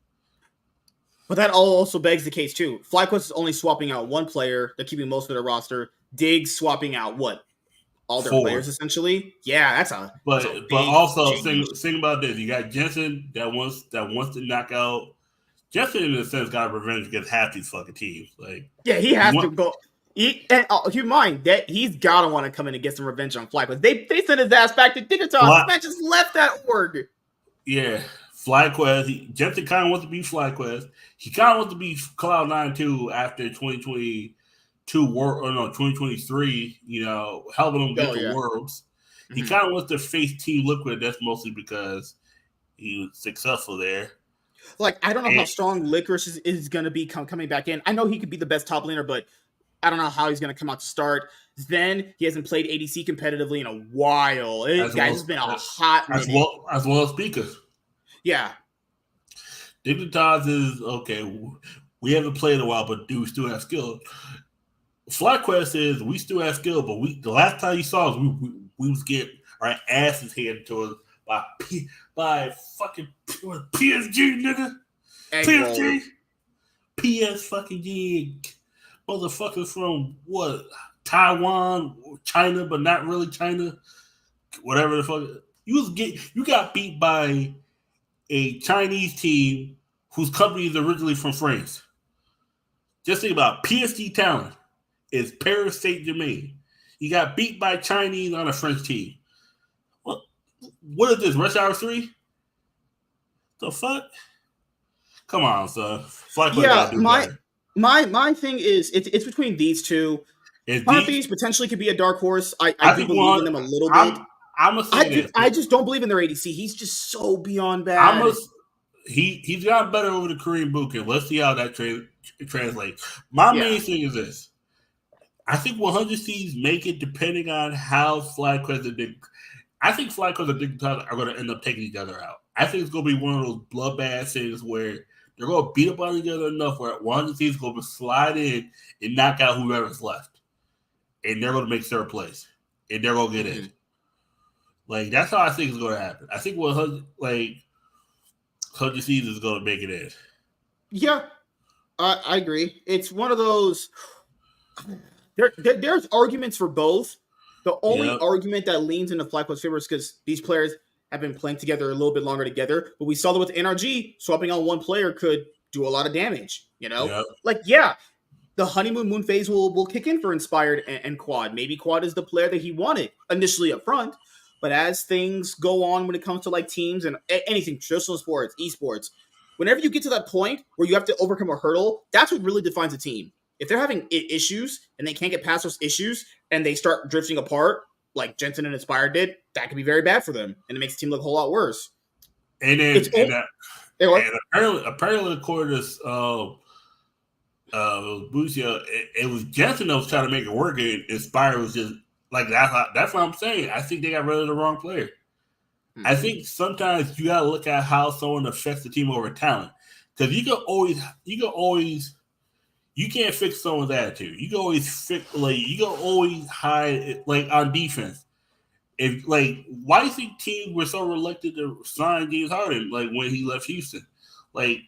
But that also begs the case too. FlyQuest is only swapping out one player. They're keeping most of their roster. Dig's swapping out what? All their 4 players, essentially. Yeah, that's a. But also think about this. You got Jensen that wants to knock out. Jensen, in a sense, got revenge against half these fucking teams. Like, yeah, he has to go. Keep in mind that he's gotta want to come in and get some revenge on FlyQuest. They sent his ass back to Dignitas. Man just left that org. Yeah, FlyQuest. Jensen kind of wants to be FlyQuest. He kind of wants to be Cloud9 too after 2023. 2023, helping them get the Worlds. He kind of wants to face Team Liquid. That's mostly because he was successful there. Like, I don't know how strong Licorice is going to be coming back in. I know he could be the best top laner, but I don't know how he's going to come out to start. Then he hasn't played ADC competitively in a while. It's been a hot minute. As well as speakers. Yeah. Dignitas is, okay, we haven't played in a while, but do we still have skill? FlyQuest is we still have skill, but the last time you saw us, we was getting our asses handed to us by fucking PSG, nigga. PSG. PS fucking G. Motherfuckers from what? Taiwan, China, but not really China. Whatever the fuck. You got beat by a Chinese team whose company is originally from France. Just think about PSG talent. Is Paris Saint-Germain. You got beat by Chinese on a French team. What is this, Rush Hour 3? The fuck? Come on, son. My thing is, it's between these two. These potentially could be a dark horse. I do believe in them a little bit. I just don't believe in their ADC. He's just so beyond bad. He's gotten better over the Korean boot camp. Let's see how that translates. My main thing is this. I think 100 seeds make it depending on how FlyQuest and Dig. I think FlyQuest and Dignitas are going to end up taking each other out. I think it's going to be one of those bloodbath things where they're going to beat up on each other enough where 100 seeds going to slide in and knock out whoever's left. And they're going to make third place. And they're going to get in. Like, that's how I think it's going to happen. I think 100 seeds is going to make it in. Yeah, I agree. It's one of those. There's arguments for both. The only argument that leans into FlyQuest's favor is because these players have been playing together a little bit longer together. But we saw that with NRG, swapping on one player could do a lot of damage. You know, the honeymoon moon phase will kick in for Inspired and Quad. Maybe Quad is the player that he wanted initially up front. But as things go on when it comes to like teams and anything, traditional sports, esports, whenever you get to that point where you have to overcome a hurdle, that's what really defines a team. If they're having issues and they can't get past those issues and they start drifting apart, like Jensen and Inspired did, that could be very bad for them, and it makes the team look a whole lot worse. And then, apparently, according to Bucio, it was Jensen that was trying to make it work, and Inspired was just like that's what I'm saying. I think they got rid of the wrong player. Mm-hmm. I think sometimes you gotta look at how someone affects the team over talent, because you can't fix someone's attitude. You can always hide like on defense. If why do you think teams were so reluctant to sign James Harden like when he left Houston? Like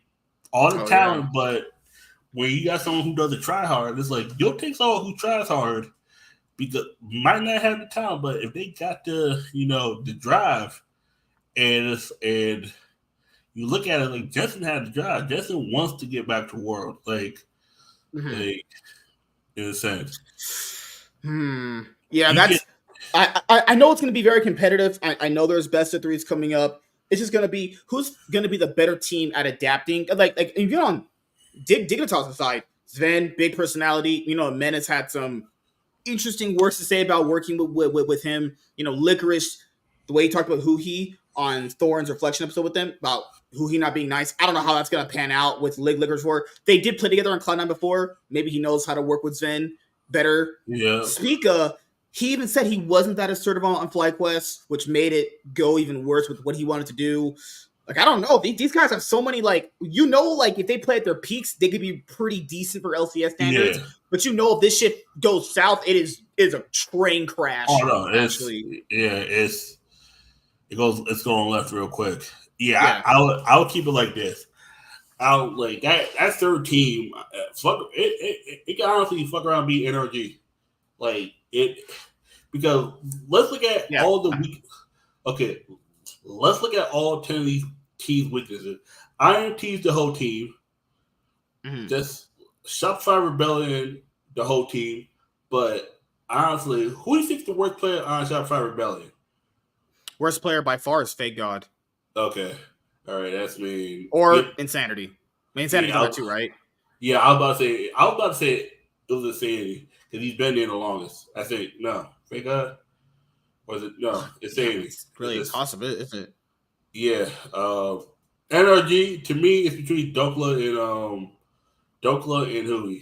all the talent, but when you got someone who doesn't try hard, it's like you'll take someone who tries hard because might not have the talent, but if they got the drive and you look at it like Justin had the drive. Justin wants to get back to World. Like in a sense. Yeah, I know it's going to be very competitive. I know there's best of threes coming up. It's just going to be who's going to be the better team at adapting. Like if you're on Dignitas' side, Sven, big personality. Menace had some interesting words to say about working with him. Licorice, the way he talked about Huhi on Thorn's reflection episode with them about Huhi not being nice. I don't know how that's going to pan out with Licorice work. They did play together on Cloud9 before. Maybe he knows how to work with Sven better. Yeah. Speaka, he even said he wasn't that assertive on FlyQuest, which made it go even worse with what he wanted to do. Like, I don't know. These guys have so many, if they play at their peaks, they could be pretty decent for LCS standards. Yeah. But if this shit goes south, it is a train crash. Oh, no. It's going left real quick. Yeah. I'll keep it like this. That third team, it can honestly fuck around and be NRG. Because let's look at all the weak. Okay, let's look at all 10 of these teams' weaknesses. Iron T's the whole team. Mm-hmm. Just Shopify Rebellion, the whole team. But honestly, who do you think is the worst player on Shopify Rebellion? Worst player by far is Fake God. Okay. All right, that's me. Or Insanity. Insanity's on that too, right? Yeah, I was about to say it was Insanity because he's been there the longest. I think no, Fake God. Was it no? Insanity. It's really impossible, isn't it? Yeah. NRG to me it's between Dokla and Hui.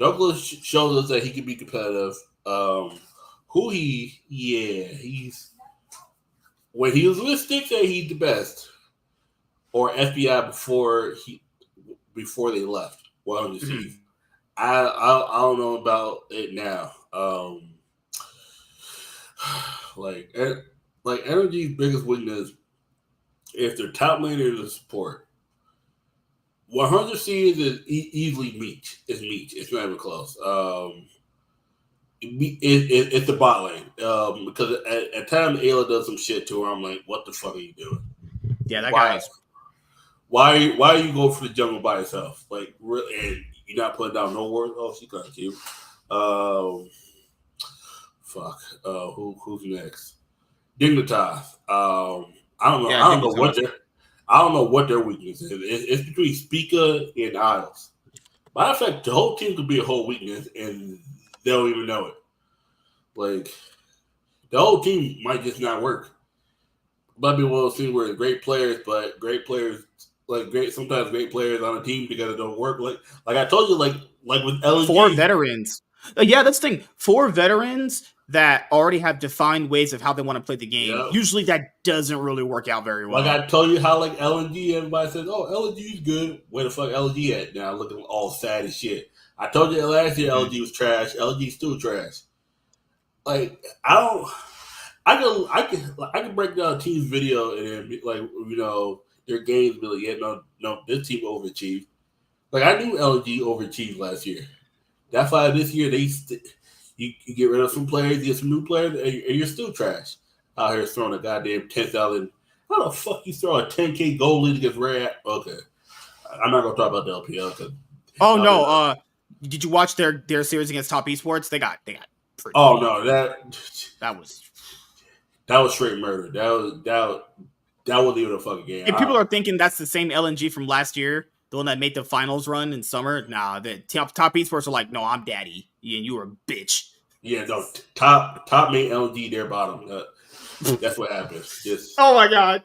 Dokla shows us that he can be competitive. Hui, he's when he was with Stick that he's the best. Or FBI before they left. Well, mm-hmm. I don't know about it now. Energy's biggest weakness if their top laner is support. 100 seeds is easily meat. It's meat. It's not even close. It's the bot lane. Because at times Ayla does some shit to her. I'm like, what the fuck are you doing? Yeah, that guy is. Why are you going for the jungle by yourself? Like, really, and you're not putting down no word? Oh, she's got you. Fuck. Who's next? Dignitas. I don't know. I don't know what their weakness is. It's between Speaka and Isles. Matter of fact, the whole team could be a whole weakness, and they don't even know it. Like, the whole team might just not work. Might be one of those things where great players, but great players. Sometimes great players on a team together don't work. Like I told you, like with LNG. 4 veterans. Yeah, that's the thing. For veterans that already have defined ways of how they want to play the game, usually that doesn't really work out very well. Like I told you how like LNG, everybody says, "Oh, LNG is good." Where the fuck LNG at now? Looking all sad as shit. I told you last year LNG was trash. LNG still trash. Like I can break down a team's video and then be like, their games be like, yeah, no, this team overachieved. Like I knew LNG overachieved last year. That's why this year you get rid of some players, you get some new players, and you're still trash out here throwing a goddamn 10,000. How the fuck you throw a 10K goal lead against Red? Okay, I'm not gonna talk about the LPL. Oh no, did you watch their series against Top Esports? They got pretty. Oh no, that was straight murder. That wasn't even a fucking game. If people are thinking that's the same LNG from last year, the one that made the finals run in summer, nah, the top esports are like, no, I'm daddy, and you were a bitch. Yeah, no, top made LNG their bottom. That's what happened. Just oh my god,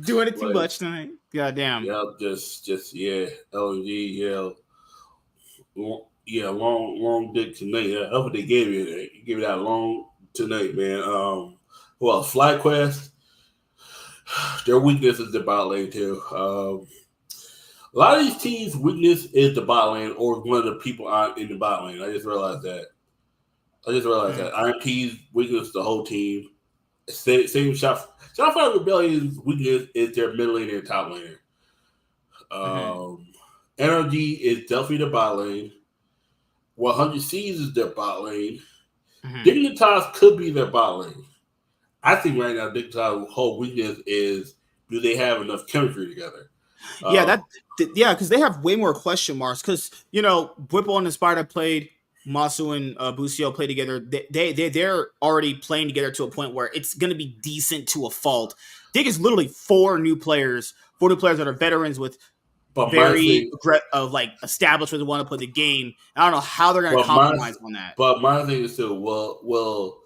doing it too much tonight. God damn. Yeah, just LNG. Yeah, long dick tonight. That's what they gave you. They gave you that long tonight, man. Well, FlyQuest, their weakness is the bot lane too. A lot of these teams' weakness is the bot lane or one of the people in the bot lane. I just realized that. that. IMP's weakness is the whole team. Same Shopify Rebellion's weakness is their middle lane and top laner. NRG is definitely the bot lane. 100 Seas is their bot lane. Dignitas could be their bot lane. I think right now Dignitas' whole weakness is, do they have enough chemistry together? Because they have way more question marks. Because Whipple and Inspired played, Masu and Busio play together. They're already playing together to a point where it's going to be decent to a fault. Dig is literally four new players that are veterans with established where they want to play the game. I don't know how they're going to compromise on that. But my thing is still, well,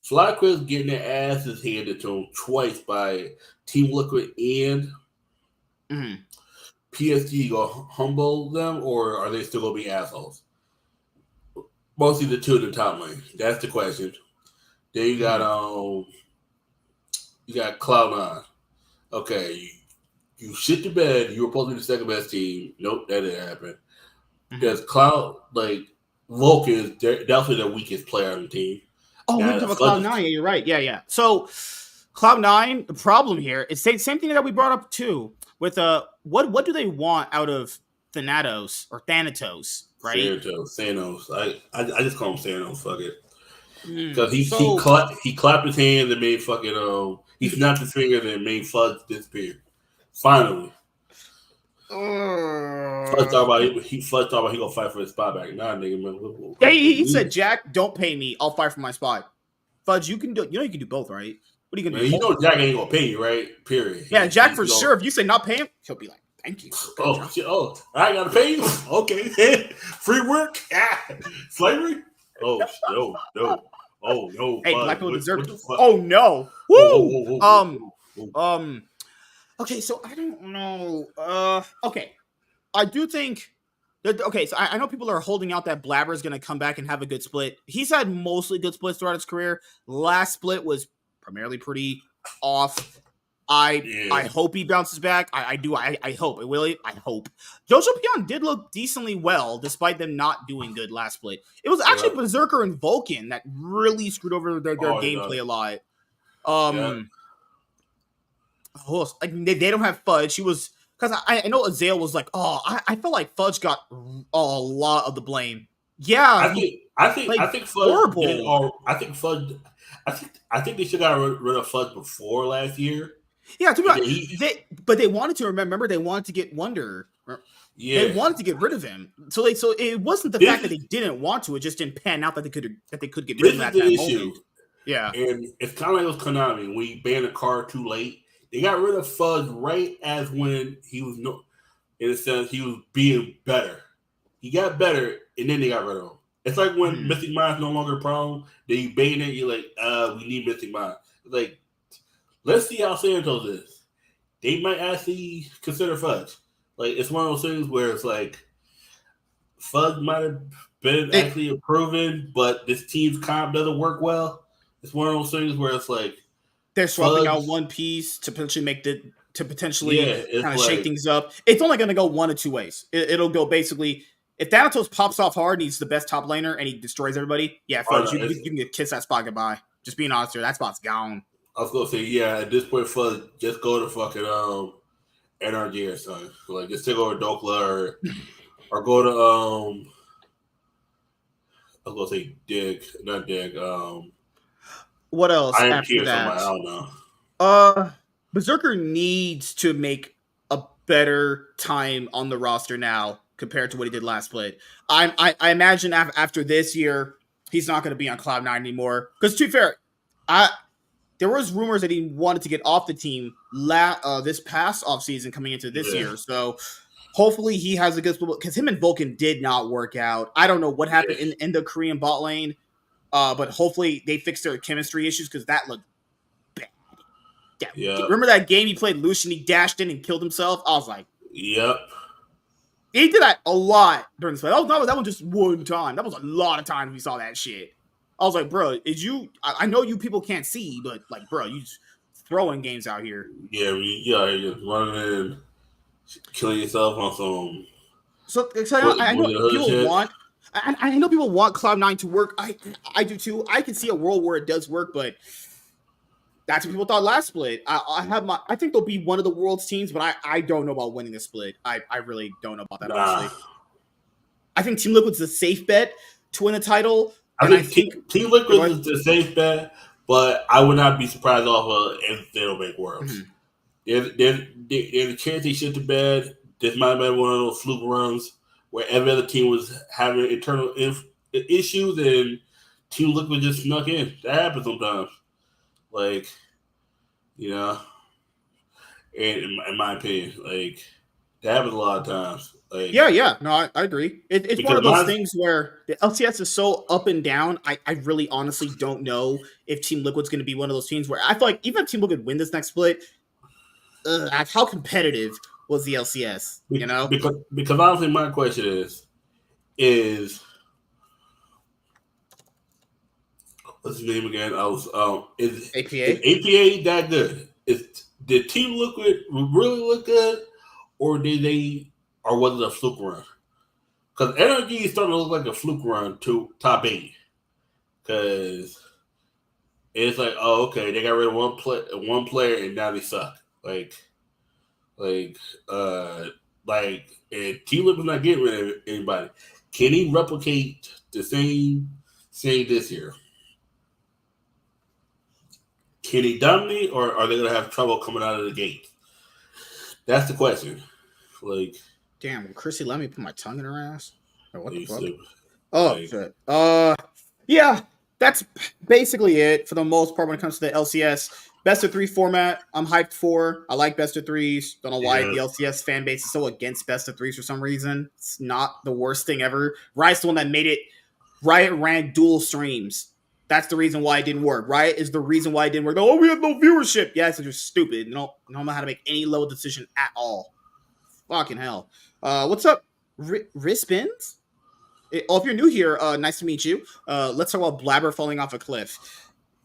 FlyQuest getting their asses handed to them twice by Team Liquid and PSG go humble them, or are they still going to be assholes? Mostly the two in the top lane. That's the question. Then you got Cloud9. Okay, you shit the bed. You were supposed to be the second best team. Nope, that didn't happen. Because Vulcan is definitely the weakest player on the team. Oh, we're talking about Cloud9. Yeah, you're right. Yeah. So Cloud9, the problem here is same thing that we brought up too. With what do they want out of Thanatos or Thanatos? Right? Thanos. I just call him Thanos. Fuck it. Because he clapped his hands and made fucking he snapped his fingers and made Fudge disappear. Finally. Fudge thought about he gonna fight for his spot back. Nah, nigga, man. Yeah, he said, Jack, don't pay me. I'll fight for my spot. Fudge, you can do. You can do both, right? What are you gonna do? You know Jack ain't gonna pay you, right? Period. Yeah, Jack for sure. If you say not pay him, he'll be like, thank you. I gotta pay you. Okay, free work. Slavery. Oh no. Hey, black people deserve it. Oh no. Woo. Okay, so I don't know. Okay, I do think. Okay, so I know people are holding out that Blabber is going to come back and have a good split. He's had mostly good splits throughout his career. Last split was primarily pretty off. I hope he bounces back. I hope. I hope. Jojo Pion did look decently well, despite them not doing good last split. It was actually Berserker and Vulcan that really screwed over their gameplay a lot. Like they don't have Fudge. He was, because I know Azale was like, I felt like Fudge got a lot of the blame. Yeah, I think Fudge horrible. I think they should have got rid of Fudge before last year. Yeah, to be honest, but they wanted to remember. They wanted to get Wonder. Yeah, they wanted to get rid of him. So it wasn't the fact that they didn't want to. It just didn't pan out that they could get rid of him at that moment. Yeah, and it's kind of like with Konami. When you banned a card too late, they got rid of Fudge right as when he was in a sense he was being better. He got better, and then they got rid of him. It's like when Mystic Mind's no longer a problem. Then you ban it. You're like, we need Mystic Mind. It's like, let's see how Santos is. They might actually consider Fudge. Like, it's one of those things where it's like, Fudge might have been actually improving, but this team's comp doesn't work well. It's one of those things where it's like they're swapping out Fudge. one piece to potentially Yeah, it's kind of shake like things up. It's only going to go one of two ways. It'll go basically if Thanatos pops off hard and he's the best top laner and he destroys everybody. Yeah, Fudge, no, you can kiss that spot goodbye. Just being honest here, that spot's gone. I was gonna say, yeah, at this point, Fudge, just go to fucking NRG or something. Like just take over Dokla or go to I was gonna say Dig, not Dig. What else IMT after or something. that? I don't know. Berserker needs to make a better time on the roster now compared to what he did last split. I imagine after this year, he's not going to be on Cloud9 anymore. Because to be fair, there was rumors that he wanted to get off the team this past offseason coming into this year. So hopefully he has a good split because him and Vulcan did not work out. I don't know what happened in the Korean bot lane, but hopefully they fixed their chemistry issues because that looked bad. Yeah. Remember that game he played Lucian, he dashed in and killed himself? I was like, yep. He did that a lot during this play. That was just one time. That was a lot of times we saw that shit. I was like, bro, I know you people can't see, but like, bro, you just throwing games out here. Yeah, you're just running in, killing yourself on some. So I know people want. I know people want Cloud9 to work. I do too. I can see a world where it does work, but that's what people thought last split. I think they'll be one of the world's teams, but I don't know about winning a split. I really don't know about that, honestly. I think Team Liquid's a safe bet to win a title. I think Team Liquid is the safe bet, but I would not be surprised off of if they don't make Worlds. Mm-hmm. There's a chance they shit to bed. This might have been one of those fluke runs where every other team was having internal issues and Team Liquid just snuck in. That happens sometimes. Like, you know, in my opinion, like, that happens a lot of times. Like, yeah. No, I agree. It's one of those things where the LCS is so up and down. I really honestly don't know if Team Liquid's going to be one of those teams where I feel like even if Team Liquid win this next split, how competitive was the LCS? You know, because honestly, my question is what's his name again? Is APA that good? Did Team Liquid really look good, or was it a fluke run? Because NRG is starting to look like a fluke run to top 8. Because it's like, oh, okay, they got rid of one player and now they suck. And Team Liquid's not getting rid of anybody. Can he replicate the same thing this year? Can he dominate, or are they going to have trouble coming out of the gate? That's the question. Like, damn, will Chrissy let me put my tongue in her ass? Or what the fuck? Stupid. Oh, shit. Yeah, that's basically it for the most part when it comes to the LCS. Best of 3 format, I'm hyped for. I like best of 3s. Don't know why the LCS fan base is so against best of 3s for some reason. It's not the worst thing ever. Riot's the one that made it. Riot ran dual streams. That's the reason why it didn't work. Riot is the reason why it didn't work. Oh, we have no viewership. Yeah, so you're stupid. You don't know how to make any level decision at all. Fucking hell. What's up, Rispins? If you're new here, nice to meet you. Let's talk about Blabber falling off a cliff.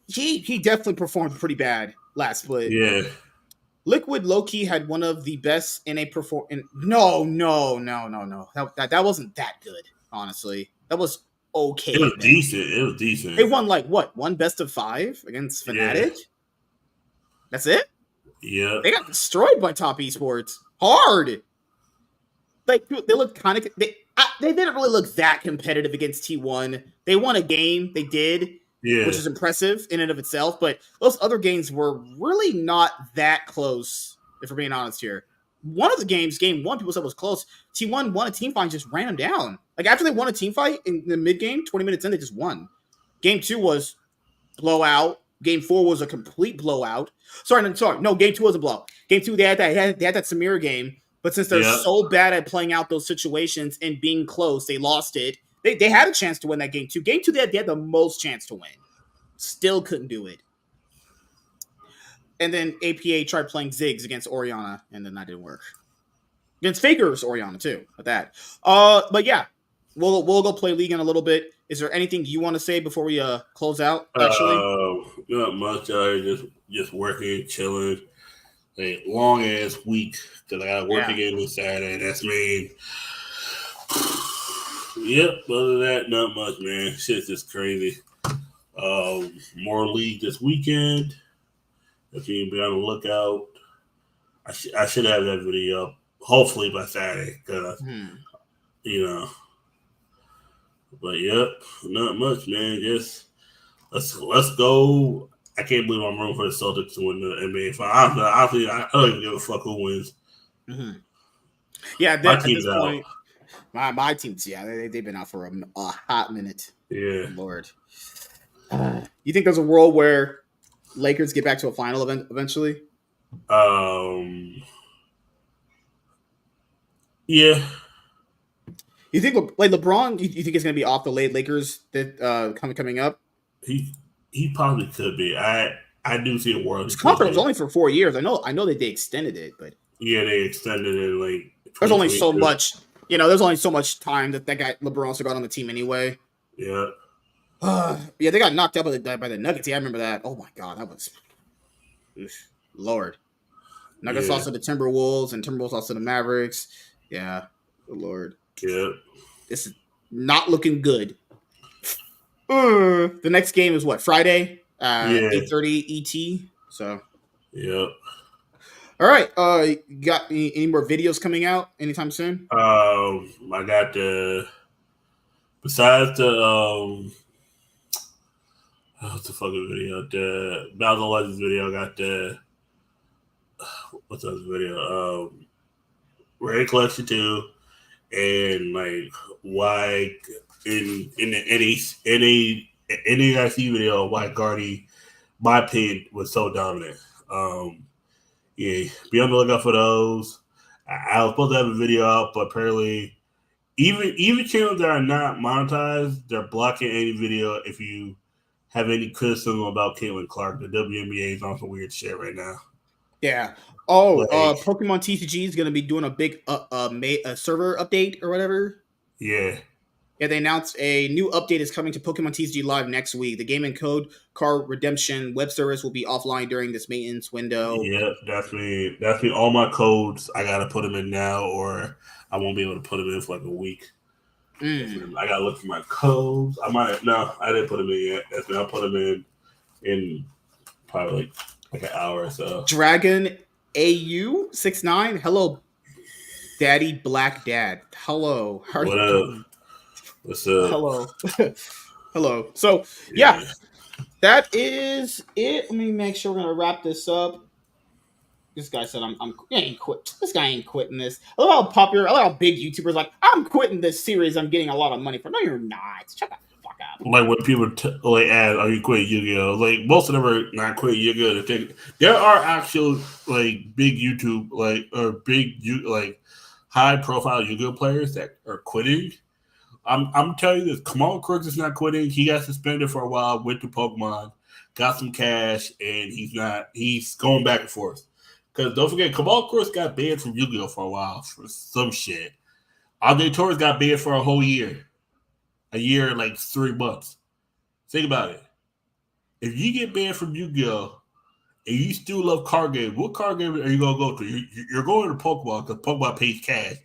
He definitely performed pretty bad last split. Yeah. Liquid low-key had one of the best in a performance. No. That wasn't that good, honestly. That was okay. It was decent. They won one best of 5 against Fnatic? Yeah. That's it? Yeah. They got destroyed by Top Esports. Hard. Like, they looked kind of... They didn't really look that competitive against T1. They won a game. They did. Yeah. Which is impressive in and of itself. But those other games were really not that close, if we're being honest here. One of the games, game 1, people said was close. T1 won a team fight and just ran them down. Like, after they won a team fight in the mid-game, 20 minutes in, they just won. Game 2 was blowout. Game 4 was a complete blowout. Sorry. No, game 2 was a blowout. Game 2, they had that Samira game. But since they're so bad at playing out those situations and being close, they lost it. They had a chance to win that game 2. Game 2, they had the most chance to win. Still couldn't do it. And then APA tried playing Ziggs against Orianna, and then that didn't work. Against Faker's Orianna, too, at that. But yeah, we'll go play League in a little bit. Is there anything you want to say before we close out? Actually, Not much. Just working, chilling. A long ass week because I got to work again this Saturday. That's me. Yep. Other than that, not much, man. Shit's just crazy. More league this weekend. If you can be on the lookout, I should have that video up hopefully by Saturday because you know. But yep, not much, man. Just let's go. I can't believe I'm rooting for the Celtics to win the NBA Finals. I don't even give a fuck who wins. Mm-hmm. Yeah, my team's out. Point, my team's they've been out for a hot minute. Yeah, Lord. You think there's a world where Lakers get back to a final event eventually? Yeah. You think like LeBron? You think it's going to be off the late Lakers that coming up? He probably could be. I do see a world. His contract was only for 4 years. I know that they extended it, but yeah, they extended it like. There's only so much. There's only so much time that guy LeBron also got on the team anyway. Yeah. Yeah, they got knocked out by the Nuggets. Yeah, I remember that. Oh my god, that was Lord. Nuggets lost to the Timberwolves, and Timberwolves lost to the Mavericks. Yeah, Lord. Yeah. This is not looking good. The next game is what, Friday? 8:30 ET. So. Yep. All right. You got any more videos coming out anytime soon? I got besides the what's the fucking video? The Battle of Legends video. I got the what's that video? Raid Collection 2 and like why in the NAIC video why Guardy, my opinion, was so dominant. Yeah, be on the lookout for those. I was supposed to have a video out, but apparently even channels that are not monetized, they're blocking any video if you have any criticism about Caitlin Clark. The WNBA is on some weird shit right now. Yeah. Oh, Pokemon TCG is going to be doing a big server update or whatever. Yeah. Yeah, they announced a new update is coming to Pokemon TCG Live next week. The game and code card redemption web service will be offline during this maintenance window. Yep, that's me. All my codes, I got to put them in now or I won't be able to put them in for like a week. I got to look for my codes. I didn't put them in yet. That's me. I'll put them in probably like an hour or so. Dragon AU69. Hello, Daddy Black Dad. Hello. How are you doing? What's up? Hello. Hello. So, yeah, that is it. Let me make sure we're going to wrap this up. This guy said, this guy ain't quitting this. I love how popular, I love how big YouTubers like, I'm quitting this series I'm getting a lot of money for. No, you're not. Shut the fuck up. Like when people ask, are you quitting YuGiOh? Like most of them are not quitting YuGiOh. There are actual like big YouTube, high profile YuGiOh players that are quitting. I'm telling you this. Kamal Crooks is not quitting. He got suspended for a while, went to Pokemon, got some cash, and he's going back and forth. Because don't forget, Kamal Crooks got banned from YuGiOh for a while for some shit. Andre Torres got banned for a whole year. A year and like 3 months. Think about it. If you get banned from YuGiOh and you still love card games, what card game are you going to go to? You're going to Pokemon because Pokemon pays cash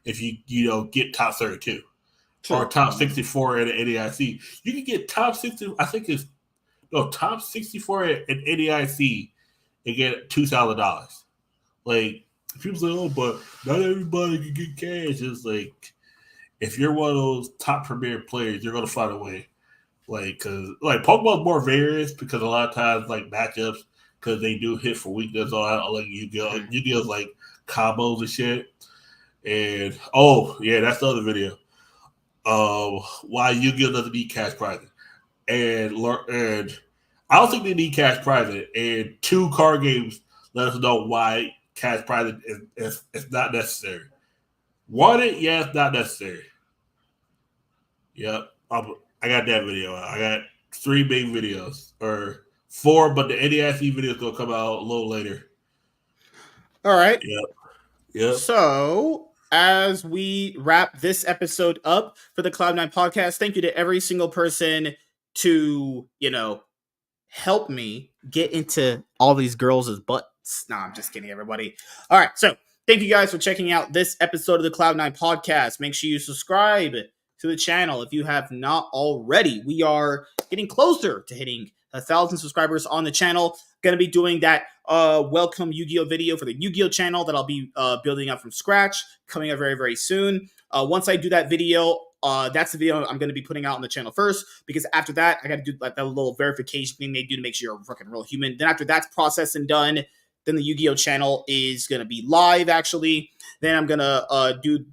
if you get top 32. Or top 64 at an NAIC. You can get top 60, top 64 at an NAIC and get $2,000. Like, people say, oh, but not everybody can get cash. It's like, if you're one of those top premier players, you're going to find a way. Like, because, like, Pokemon's more various because a lot of times, like, matchups, because they do hit for weakness on like YuGiOh. YuGiOh's like combos and shit. And, that's the other video. Why YuGiOh doesn't need cash prizing, and I don't think they need cash prizing. And 2 card games let us know why cash prizing is not necessary. Want it? Yes, not necessary. Yep, I got that video. I got 3 big videos or 4, but the NAIC video is gonna come out a little later. All right. Yep. So as we wrap this episode up for the Cloud9 podcast, thank you to every single person to, help me get into all these girls' butts. Nah, I'm just kidding, everybody. All right, so thank you guys for checking out this episode of the Cloud9 podcast. Make sure you subscribe to the channel if you have not already. We are getting closer to hitting 1,000 subscribers on the channel. Going to be doing that welcome YuGiOh video for the YuGiOh channel that I'll be building up from scratch, coming up very, very soon. Once I do that video, that's the video I'm going to be putting out on the channel first, because after that, I got to do like that little verification thing they do to make sure you're a fucking real human. Then after that's processed and done, then the YuGiOh channel is going to be live, actually. Then I'm going to do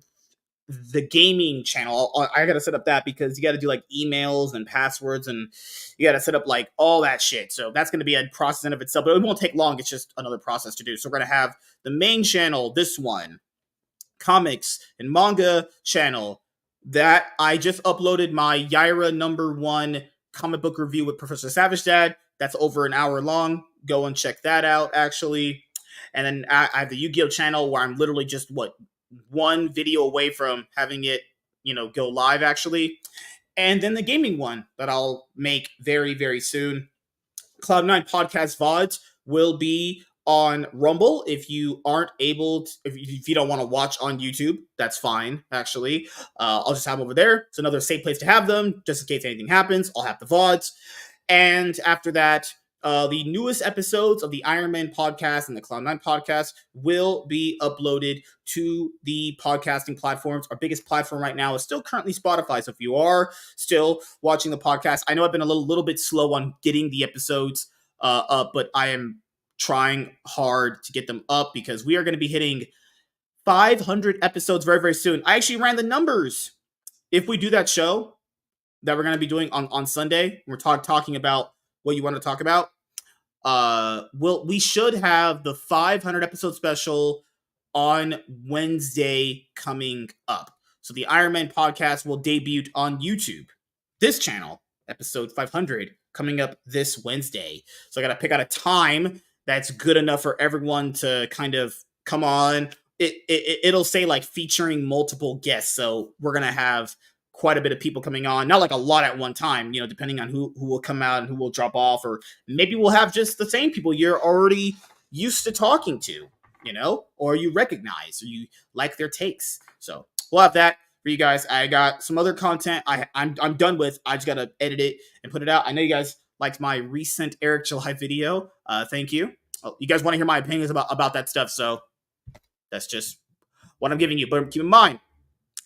the gaming channel. I got to set up that because you got to do like emails and passwords, and you got to set up like all that shit. So that's going to be a process in of itself, but it won't take long. It's just another process to do. So we're going to have the main channel, this one, comics and manga channel, that I just uploaded my Yaira #1 comic book review with Professor Savage Dad. That's over an hour long. Go and check that out, actually. And then I have the YuGiOh channel where I'm literally just, one video away from having it, go live, actually. And then the gaming one that I'll make very, very soon. Cloud9 podcast VODs will be on Rumble. If you aren't able to, if you don't want to watch on YouTube, that's fine, actually. I'll just have them over there. It's another safe place to have them, just in case anything happens. I'll have the VODs. And after that, the newest episodes of the Iron Man podcast and the Cloud9 podcast will be uploaded to the podcasting platforms. Our biggest platform right now is still currently Spotify. So if you are still watching the podcast, I know I've been a little bit slow on getting the episodes up, but I am trying hard to get them up because we are going to be hitting 500 episodes very, very soon. I actually ran the numbers. If we do that show that we're going to be doing on Sunday, we're talking about what you want to talk about. We should have the 500 episode special on Wednesday coming up. So the Iron Man podcast will debut on YouTube, this channel, episode 500, coming up this Wednesday. So I got to pick out a time that's good enough for everyone to kind of come on. It'll say like featuring multiple guests. So we're going to have quite a bit of people coming on, not like a lot at one time, depending on who will come out and who will drop off, or maybe we'll have just the same people you're already used to talking to, or you recognize, or you like their takes. So we'll have that for you guys. I got some other content I'm done with. I just got to edit it and put it out. I know you guys liked my recent Eric July video. Thank you. You guys want to hear my opinions about that stuff. So that's just what I'm giving you. But keep in mind,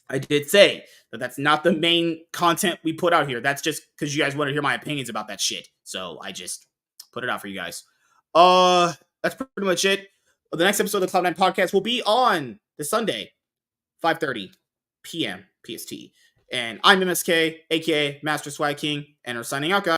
I did say that that's not the main content we put out here. That's just because you guys want to hear my opinions about that shit. So I just put it out for you guys. That's pretty much it. The next episode of the Cloud9 podcast will be on this Sunday, 5:30 p.m. PST. And I'm MSK, aka Master Swag King, and we're signing out, guys.